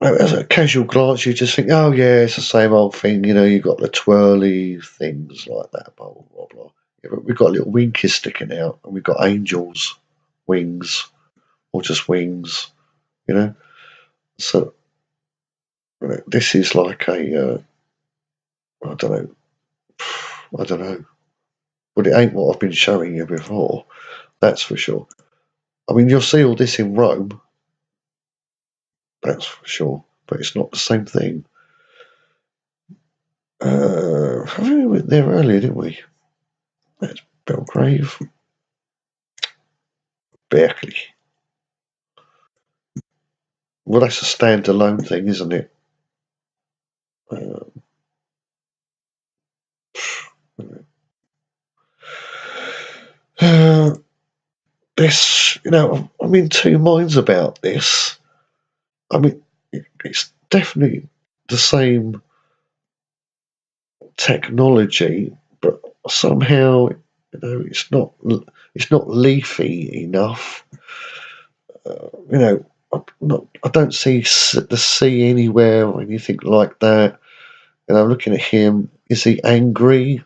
As a casual glance, you just think, oh yeah, it's the same old thing. You've got the twirly things like that, blah blah blah blah. Yeah, but we've got little winkies sticking out, and we've got angels' wings, or just wings. So this is like I don't know, but it ain't what I've been showing you before. That's for sure. I mean, you'll see all this in Rome. That's for sure, but it's not the same thing. I think we went there earlier, didn't we? That's Belgrave, Berkeley. Well, that's a standalone thing, isn't it? Uh, this, I'm in two minds about this. I mean, it's definitely the same technology, but somehow, it's not leafy enough. I don't see the sea anywhere or anything like that. And I'm looking at him. Is he angry,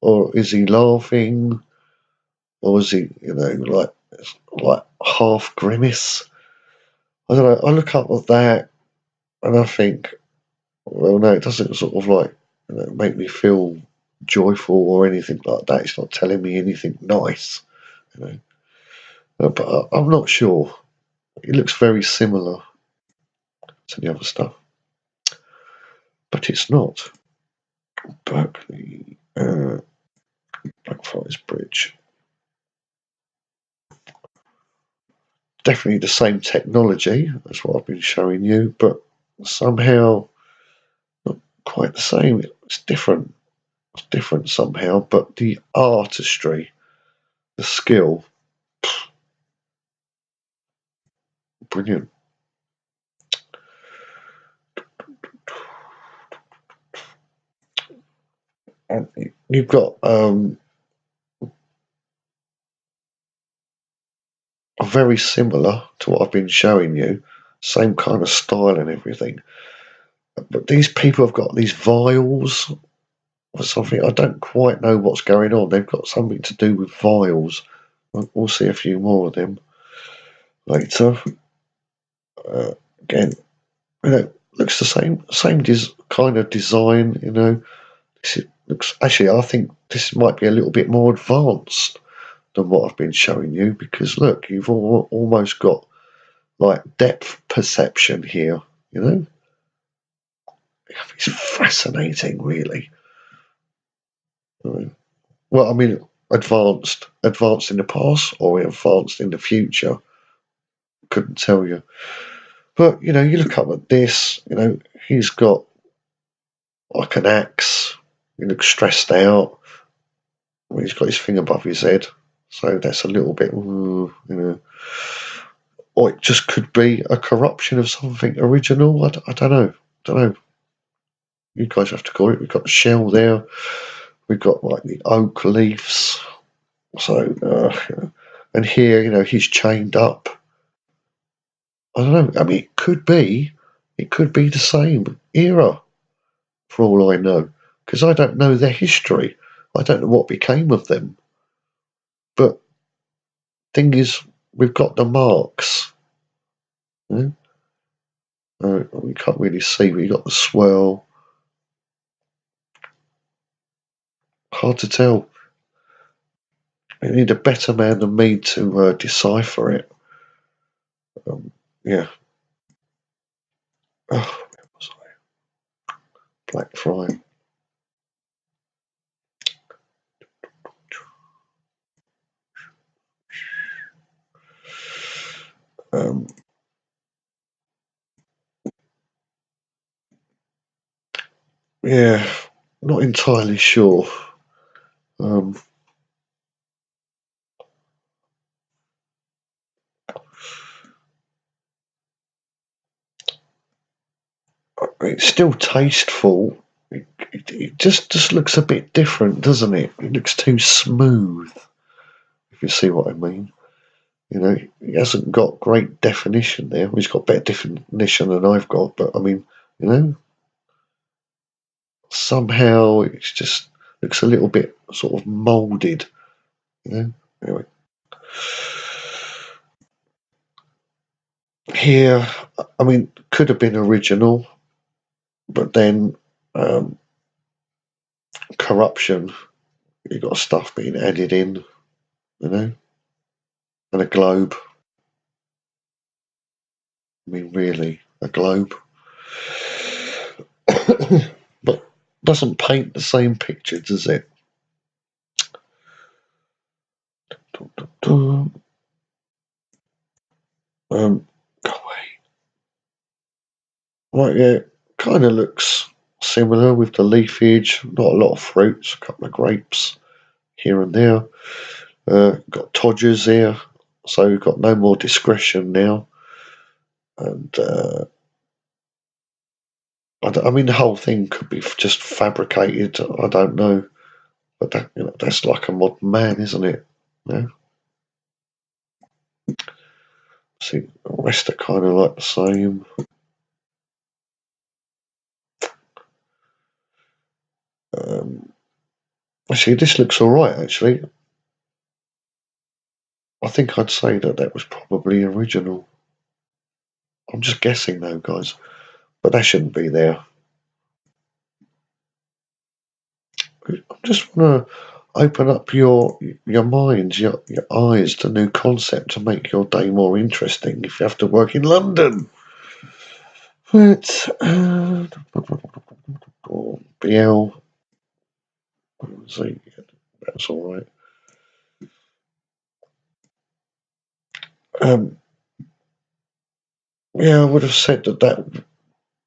or is he laughing, or is he, like half grimace? I don't know. I look up at that and I think, well, no, it doesn't sort of like make me feel joyful or anything like that. It's not telling me anything nice, you know. But I'm not sure. It looks very similar to the other stuff, but it's not. Berkeley, Blackfriars Bridge. Definitely the same technology as what I've been showing you, but somehow not quite the same. It's different. It's different somehow, but the artistry, the skill, brilliant. And you've got very similar to what I've been showing you, same kind of style and everything. But these people have got these vials or something. I don't quite know what's going on. They've got something to do with vials. We'll see a few more of them later. Again, looks the same kind of design. Looks actually. I think this might be a little bit more advanced than what I've been showing you because look, you've almost got like depth perception here. It's fascinating, really. Well, I mean, advanced in the past or advanced in the future. Couldn't tell you. But you look up at this. He's got like an axe. He looks stressed out. He's got his thing above his head, so that's a little bit, Or it just could be a corruption of something original. I don't know. Don't know. You guys have to call it. We've got the shell there. We've got like the oak leaves. So, and here, he's chained up. I don't know. I mean, it could be the same era for all I know, because I don't know their history. I don't know what became of them. But thing is, we've got the marks. We can't really see. We got the swirl. Hard to tell. You need a better man than me to decipher it. Yeah. Oh, Black Friday. Um, yeah, not entirely sure. It's still tasteful. It just looks a bit different, doesn't it? It looks too smooth, if you see what I mean. He hasn't got great definition there. He's got better definition than I've got, but I mean, somehow it just looks a little bit sort of moulded. Anyway, here, I mean, could have been original, but then corruption. You've got stuff being added in, and a globe. I mean, really, a globe. But doesn't paint the same picture, does it? Um, right, yeah, kind of looks similar with the leafage. Not a lot of fruits, a couple of grapes here and there. Got Todgers here, so we've got no more discretion now. And I mean, the whole thing could be just fabricated. I don't know, but that's like a modern man, isn't it? Yeah. See, the rest are kind of like the same. Actually, this looks all right. Actually, I think I'd say that was probably original. I'm just guessing though, guys, but that shouldn't be there. I just want to open up your minds, your eyes to new concept to make your day more interesting. If you have to work in London, but BL, see, that's all right. Yeah, I would have said that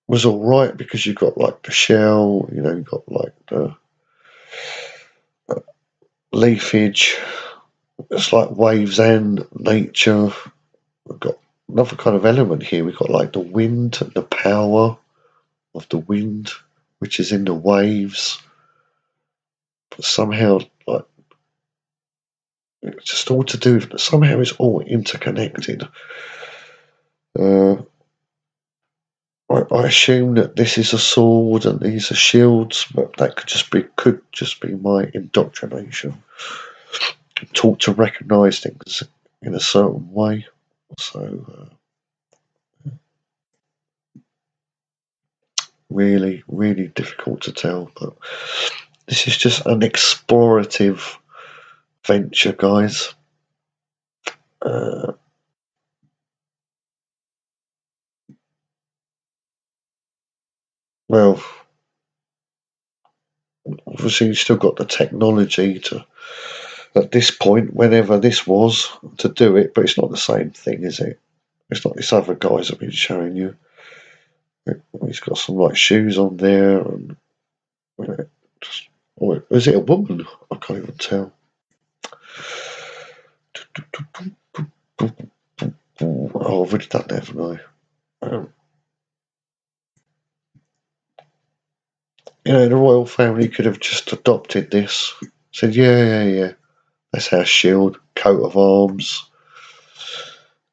was all right because you got like the shell, you know, you got like the leafage. It's like waves and nature. We've got another kind of element here. We've got like the wind and the power of the wind, which is in the waves. But somehow, like, it's just all to do. Somehow, it's all interconnected. I assume that this is a sword and these are shields, but that could just be my indoctrination. I'm taught to recognise things in a certain way, so really, really difficult to tell. But this is just an explorative venture, guys. Well, obviously, you've still got the technology to, at this point, whenever this was, to do it, but it's not the same thing, is it? It's not this other guys I've been showing you. He's got some like shoes on there, and you know, or is it a woman? I can't even tell. Oh, I've already done that, haven't I? You know, the royal family could have just adopted this. Said, yeah. That's our shield, coat of arms.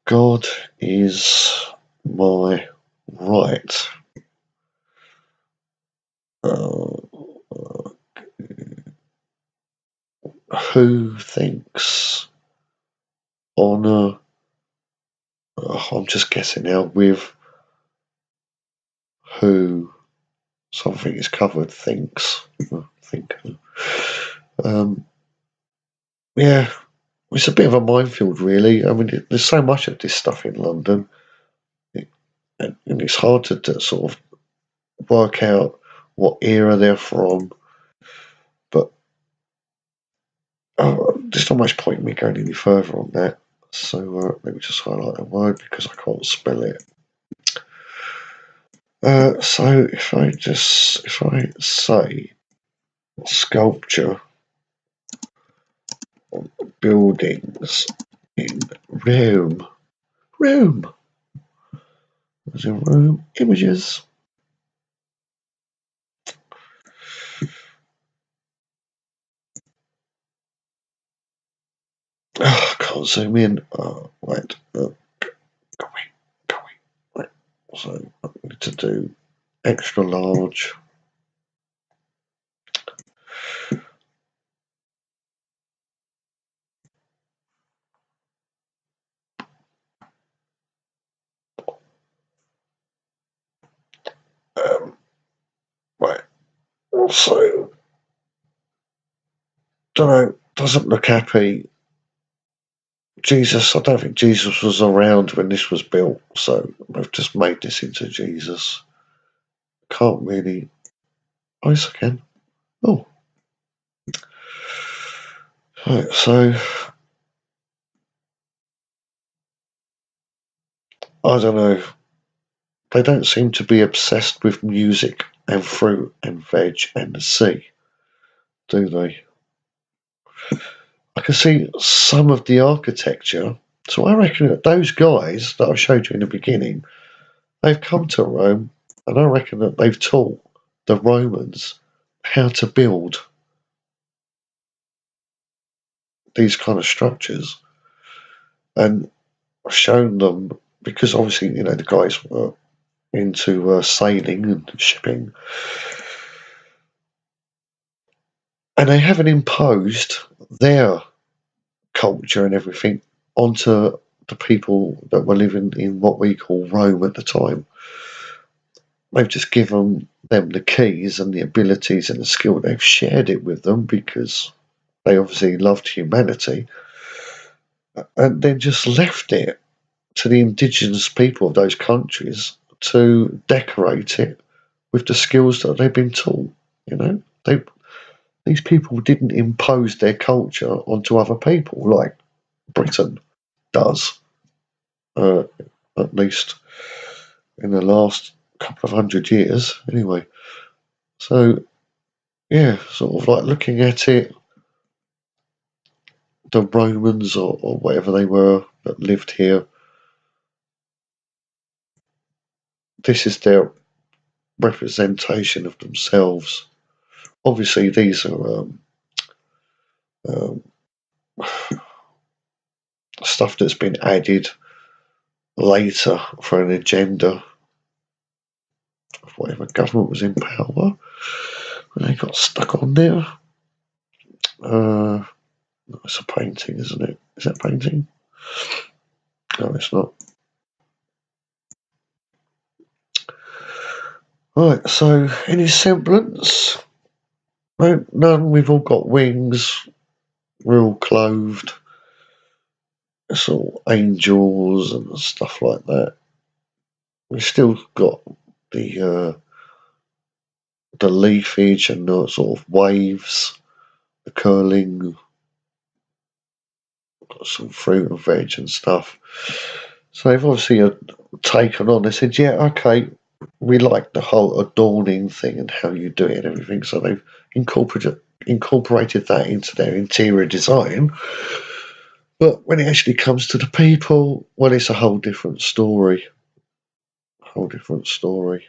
God is my right. Who thinks honour? I'm just guessing now with who something is covered thinks. Yeah, it's a bit of a minefield, really. I mean, there's so much of this stuff in London, and it's hard to sort of work out what era they're from. But there's not much point in me going any further on that. So let me just highlight a word because I can't spell it. So if I say sculpture on buildings in Rome, as in Rome, images. Oh, I can't zoom in. Wait, go away. Right. So I need to do extra large. Right. So don't know. Doesn't look happy. Jesus, I don't think Jesus was around when this was built, so they've just made this into Jesus. Can't really. Oh, yes, I can. Oh. Right, so I don't know. They don't seem to be obsessed with music and fruit and veg and the sea, do they? I can see some of the architecture. So I reckon that those guys that I showed you in the beginning, they've come to Rome, and I reckon that they've taught the Romans how to build these kind of structures and shown them, because obviously, you know, the guys were into sailing and shipping, and they haven't imposed their culture and everything onto the people that were living in what we call Rome at the time, they've just given them the keys and the abilities and the skill. They've shared it with them because they obviously loved humanity, and then just left it to the indigenous people of those countries to decorate it with the skills that they've been taught. You know, these people didn't impose their culture onto other people like Britain does, uh, at least in the last couple of 100 years, anyway. So, yeah, sort of like looking at it, the Romans or whatever they were that lived here, this is their representation of themselves. Obviously, these are um, stuff that's been added later for an agenda of whatever government was in power when they got stuck on there. It's a painting, isn't it? Is that painting? No, it's not. Right, so any semblance? No, none. We've all got wings. We're all clothed. It's all angels and stuff like that. We've still got the leafage and the sort of waves, the curling, got some fruit and veg and stuff. So they've obviously taken on. They said, yeah, okay, we like the whole adorning thing and how you do it and everything. So they've incorporated that into their interior design. But when it actually comes to the people, well, it's a whole different story. Whole different story.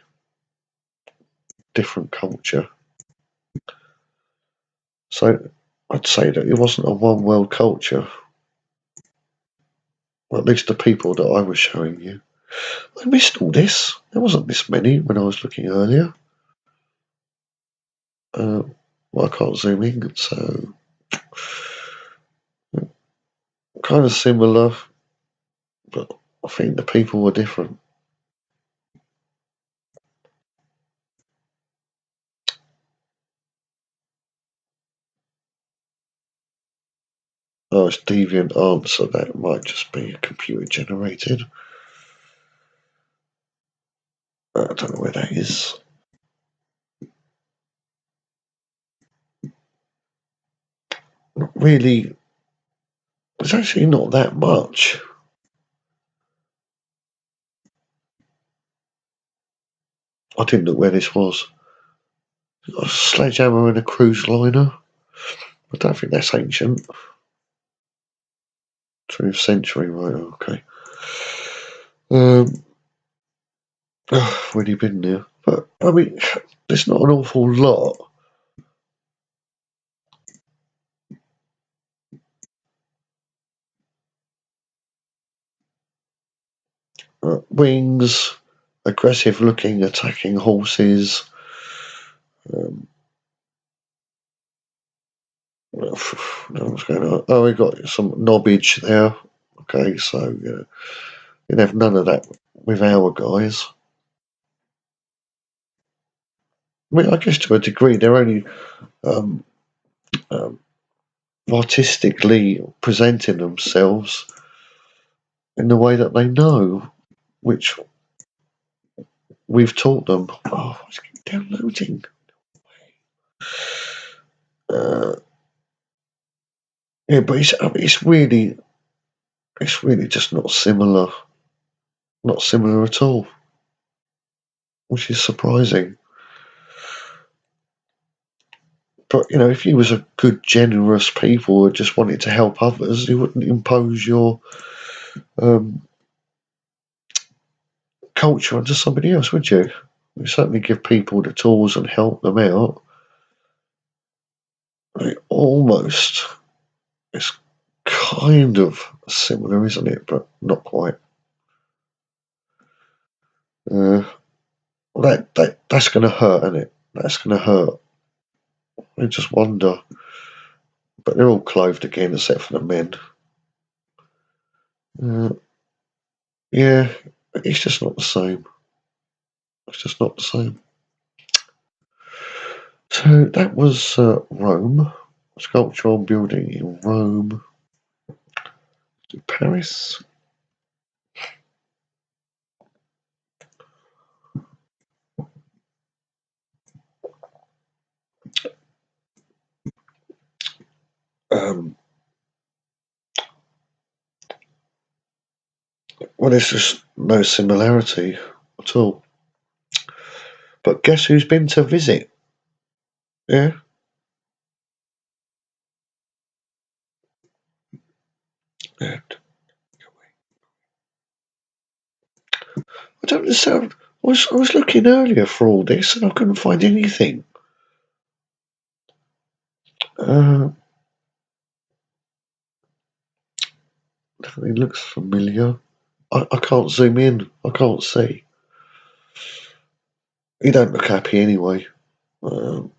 Different culture. So I'd say that it wasn't a one world culture. Or at least the people that I was showing you. I missed all this. There wasn't this many when I was looking earlier. Well, I can't zoom in, so kind of similar, but I think the people were different. Oh, it's deviant answer. That might just be computer generated. I don't know where that is. Not really. It's actually not that much. I didn't look where this was. A sledgehammer and a cruise liner. I don't think that's ancient. 20th century, right? Okay. Already been there, but I mean, there's not an awful lot. Wings, aggressive looking, attacking horses. What's going on? Oh, we got some knobbage there. Okay, so you'd have none of that with our guys. I mean, I guess to a degree, they're only um, um, artistically presenting themselves in the way that they know, which we've taught them. Oh, it's downloading. Uh, yeah, but it's really just not similar at all, which is surprising. But if you was a good, generous people who just wanted to help others, you wouldn't impose your um, culture onto somebody else, would you? You certainly give people the tools and help them out. Almost, it's kind of similar, isn't it? But not quite. That's going to hurt, isn't it? That's going to hurt. I just wonder. But they're all clothed again, except for the men. Yeah, it's just not the same. It's just not the same. So that was Rome. Sculptural building in Rome. Paris. Um, well, there's just no similarity at all. But guess who's been to visit? Yeah. Yeah. I don't understand. I was looking earlier for all this and I couldn't find anything. Uh, it looks familiar. I can't zoom in. I can't see. He don't look happy anyway. Um,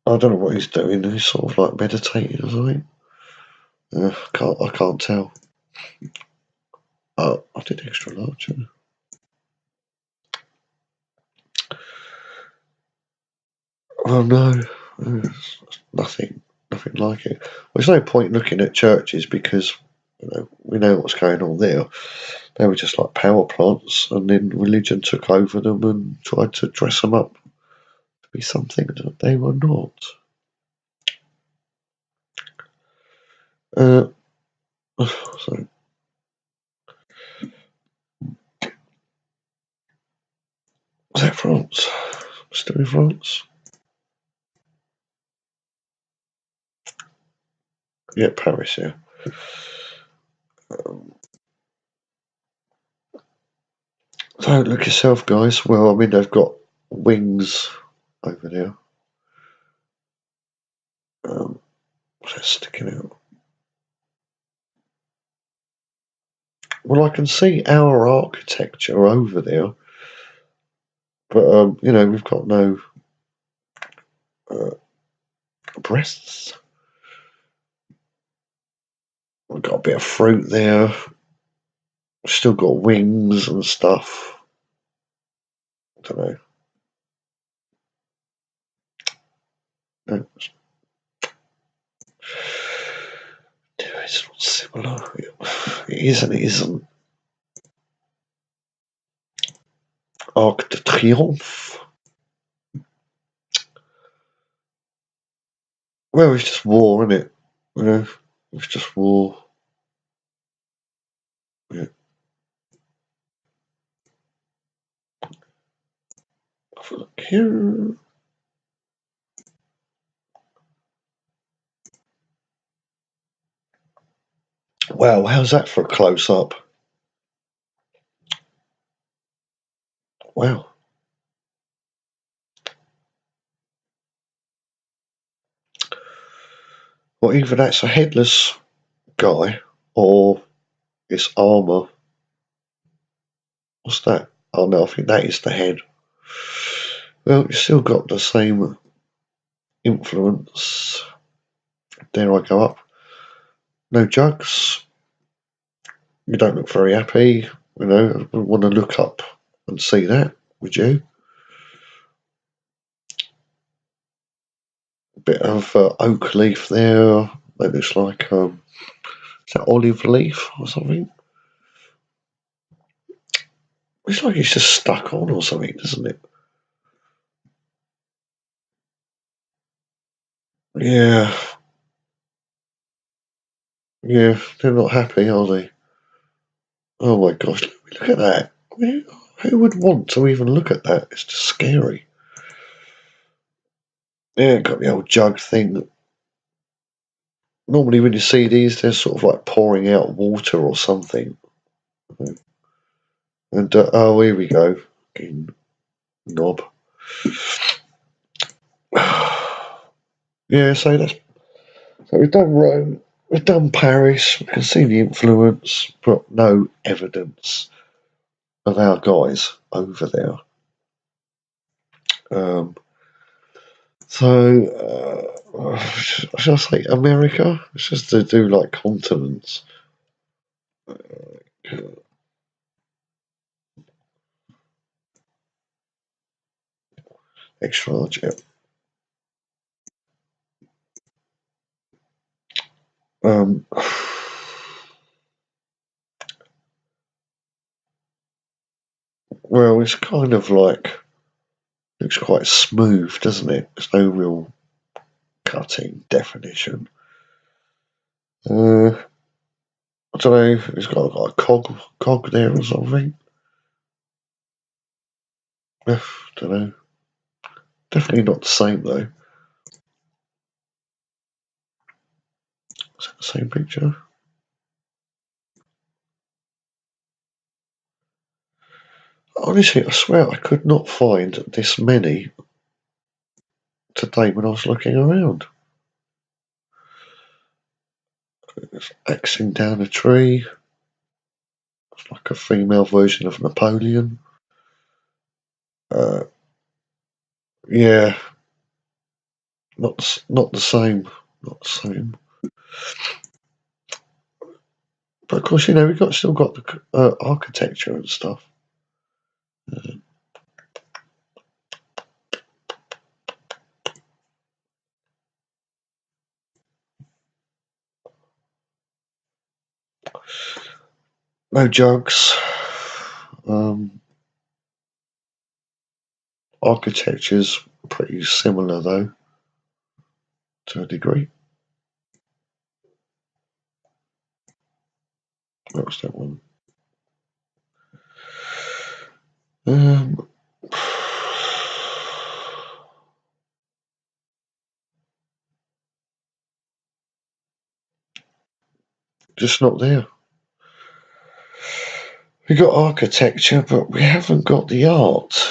I don't know what he's doing. He's sort of like meditating or something. I can't tell. Oh, I did extra large. Oh no, there's nothing like it. Well, there's no point looking at churches because we know what's going on there. They were just like power plants, and then religion took over them and tried to dress them up to be something that they were not. Uh, so, was that France? Still in France? Yeah, Paris. Yeah. Um, so look yourself, guys. Well, I mean, they've got wings over there. What's that sticking out? Well, I can see our architecture over there, but we've got no uh, breasts. We've got a bit of fruit there. We've still got wings and stuff. I don't know. No, it's not similar. It isn't. It isn't. Arc de Triomphe. Well, it's just war, isn't it? You know, it's just war. Yeah. Here. Wow, how's that for a close up? Wow. Well, either that's a headless guy or it's armour. What's that? Oh no, I think that is the head. Well, you still got the same influence. Dare I go up? No jugs. You don't look very happy. I wouldn't want to look up and see that, would you? A bit of oak leaf there. That looks like is that olive leaf or something? It's like it's just stuck on or something, doesn't it? Yeah, yeah. They're not happy, are they? Oh my gosh! Look at that. Who would want to even look at that? It's just scary. Yeah, got the old jug thing. Normally, when you see these, they're sort of like pouring out water or something. And oh, here we go. Fucking knob. Yeah, so we've done Rome, we've done Paris. We can see the influence, but no evidence of our guys over there. Um, so, shall I say America? It's just to do like continents. Extra large, yeah. Um, well, it's kind of like, looks quite smooth, doesn't it? There's no real cutting definition. I don't know, it's got like a cog there or something. Don't know. Definitely not the same though. Is that the same picture? Honestly, I swear I could not find this many today when I was looking around. It's axing down a tree. It's like a female version of Napoleon. Uh, yeah, not the same. Not the same. But of course, we've still got the architecture and stuff. No jugs. Architecture's pretty similar though, to a degree. What was that one? Um, just not there. We got architecture, but we haven't got the art.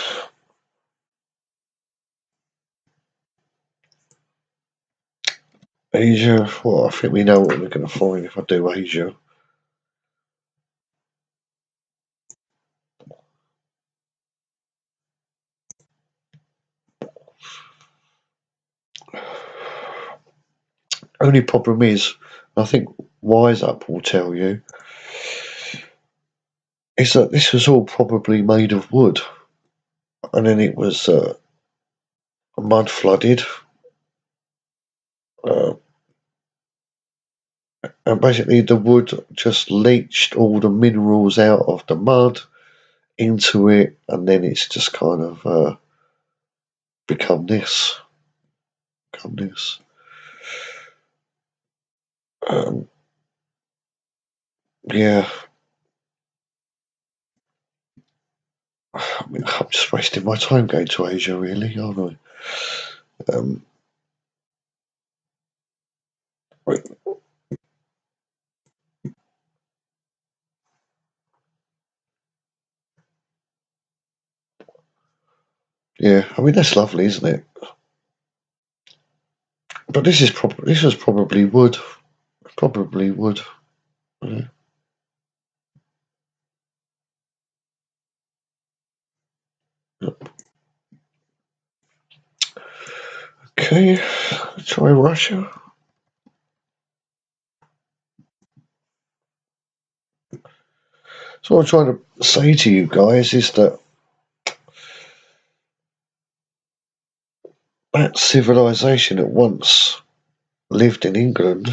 Asia, well, I think we know what we're going to find if I do Asia. Only problem is, I think Wise Up will tell you, is that this was all probably made of wood, and then it was mud flooded, uh, and basically the wood just leached all the minerals out of the mud into it, and then it's just kind of become this. Become this. Yeah, I mean, I'm just wasting my time going to Asia, really, aren't I? Right, yeah, I mean that's lovely, isn't it? But this was probably wood, probably wood. Yeah. Okay, try Russia. So what I'm trying to say to you guys is that that civilization that once lived in England,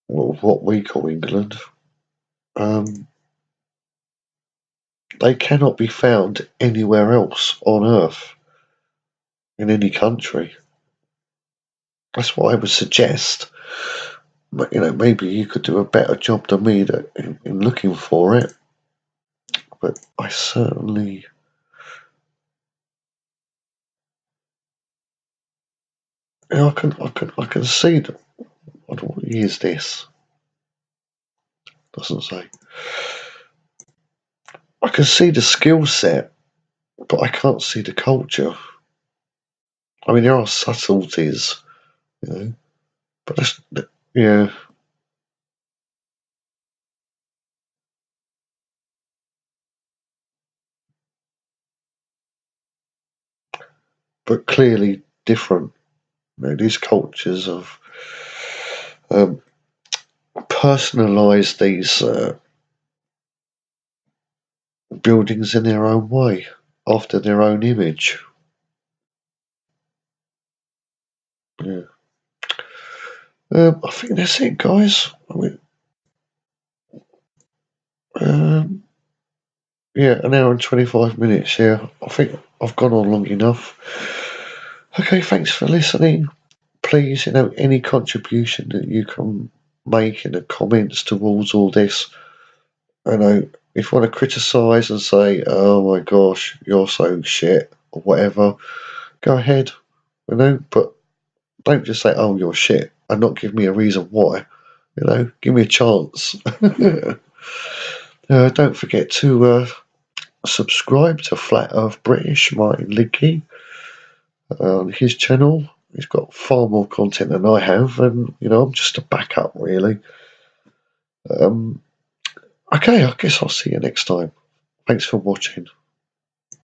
or what we call England, um, they cannot be found anywhere else on Earth in any country. That's what I would suggest. But maybe you could do a better job than me in looking for it. But I certainly, I can see that. What is this? Doesn't say. I can see the skill set, but I can't see the culture. I mean, there are subtleties, you know, but yeah. But clearly different. These cultures of um, personalise these buildings in their own way, after their own image. Yeah. I think that's it, guys. Um, yeah, an hour and 25 minutes. Yeah, I think I've gone on long enough. Okay, thanks for listening. Please, any contribution that you can make in the comments towards all this, if you want to criticise and say, "Oh my gosh, you're so shit," or whatever, go ahead. But don't just say, "Oh, you're shit," and not give me a reason why. Give me a chance. Don't forget to subscribe to Flat Earth British Martin Lidkey on his channel. He's got far more content than I have, and I'm just a backup, really. Okay, I guess I'll see you next time. Thanks for watching.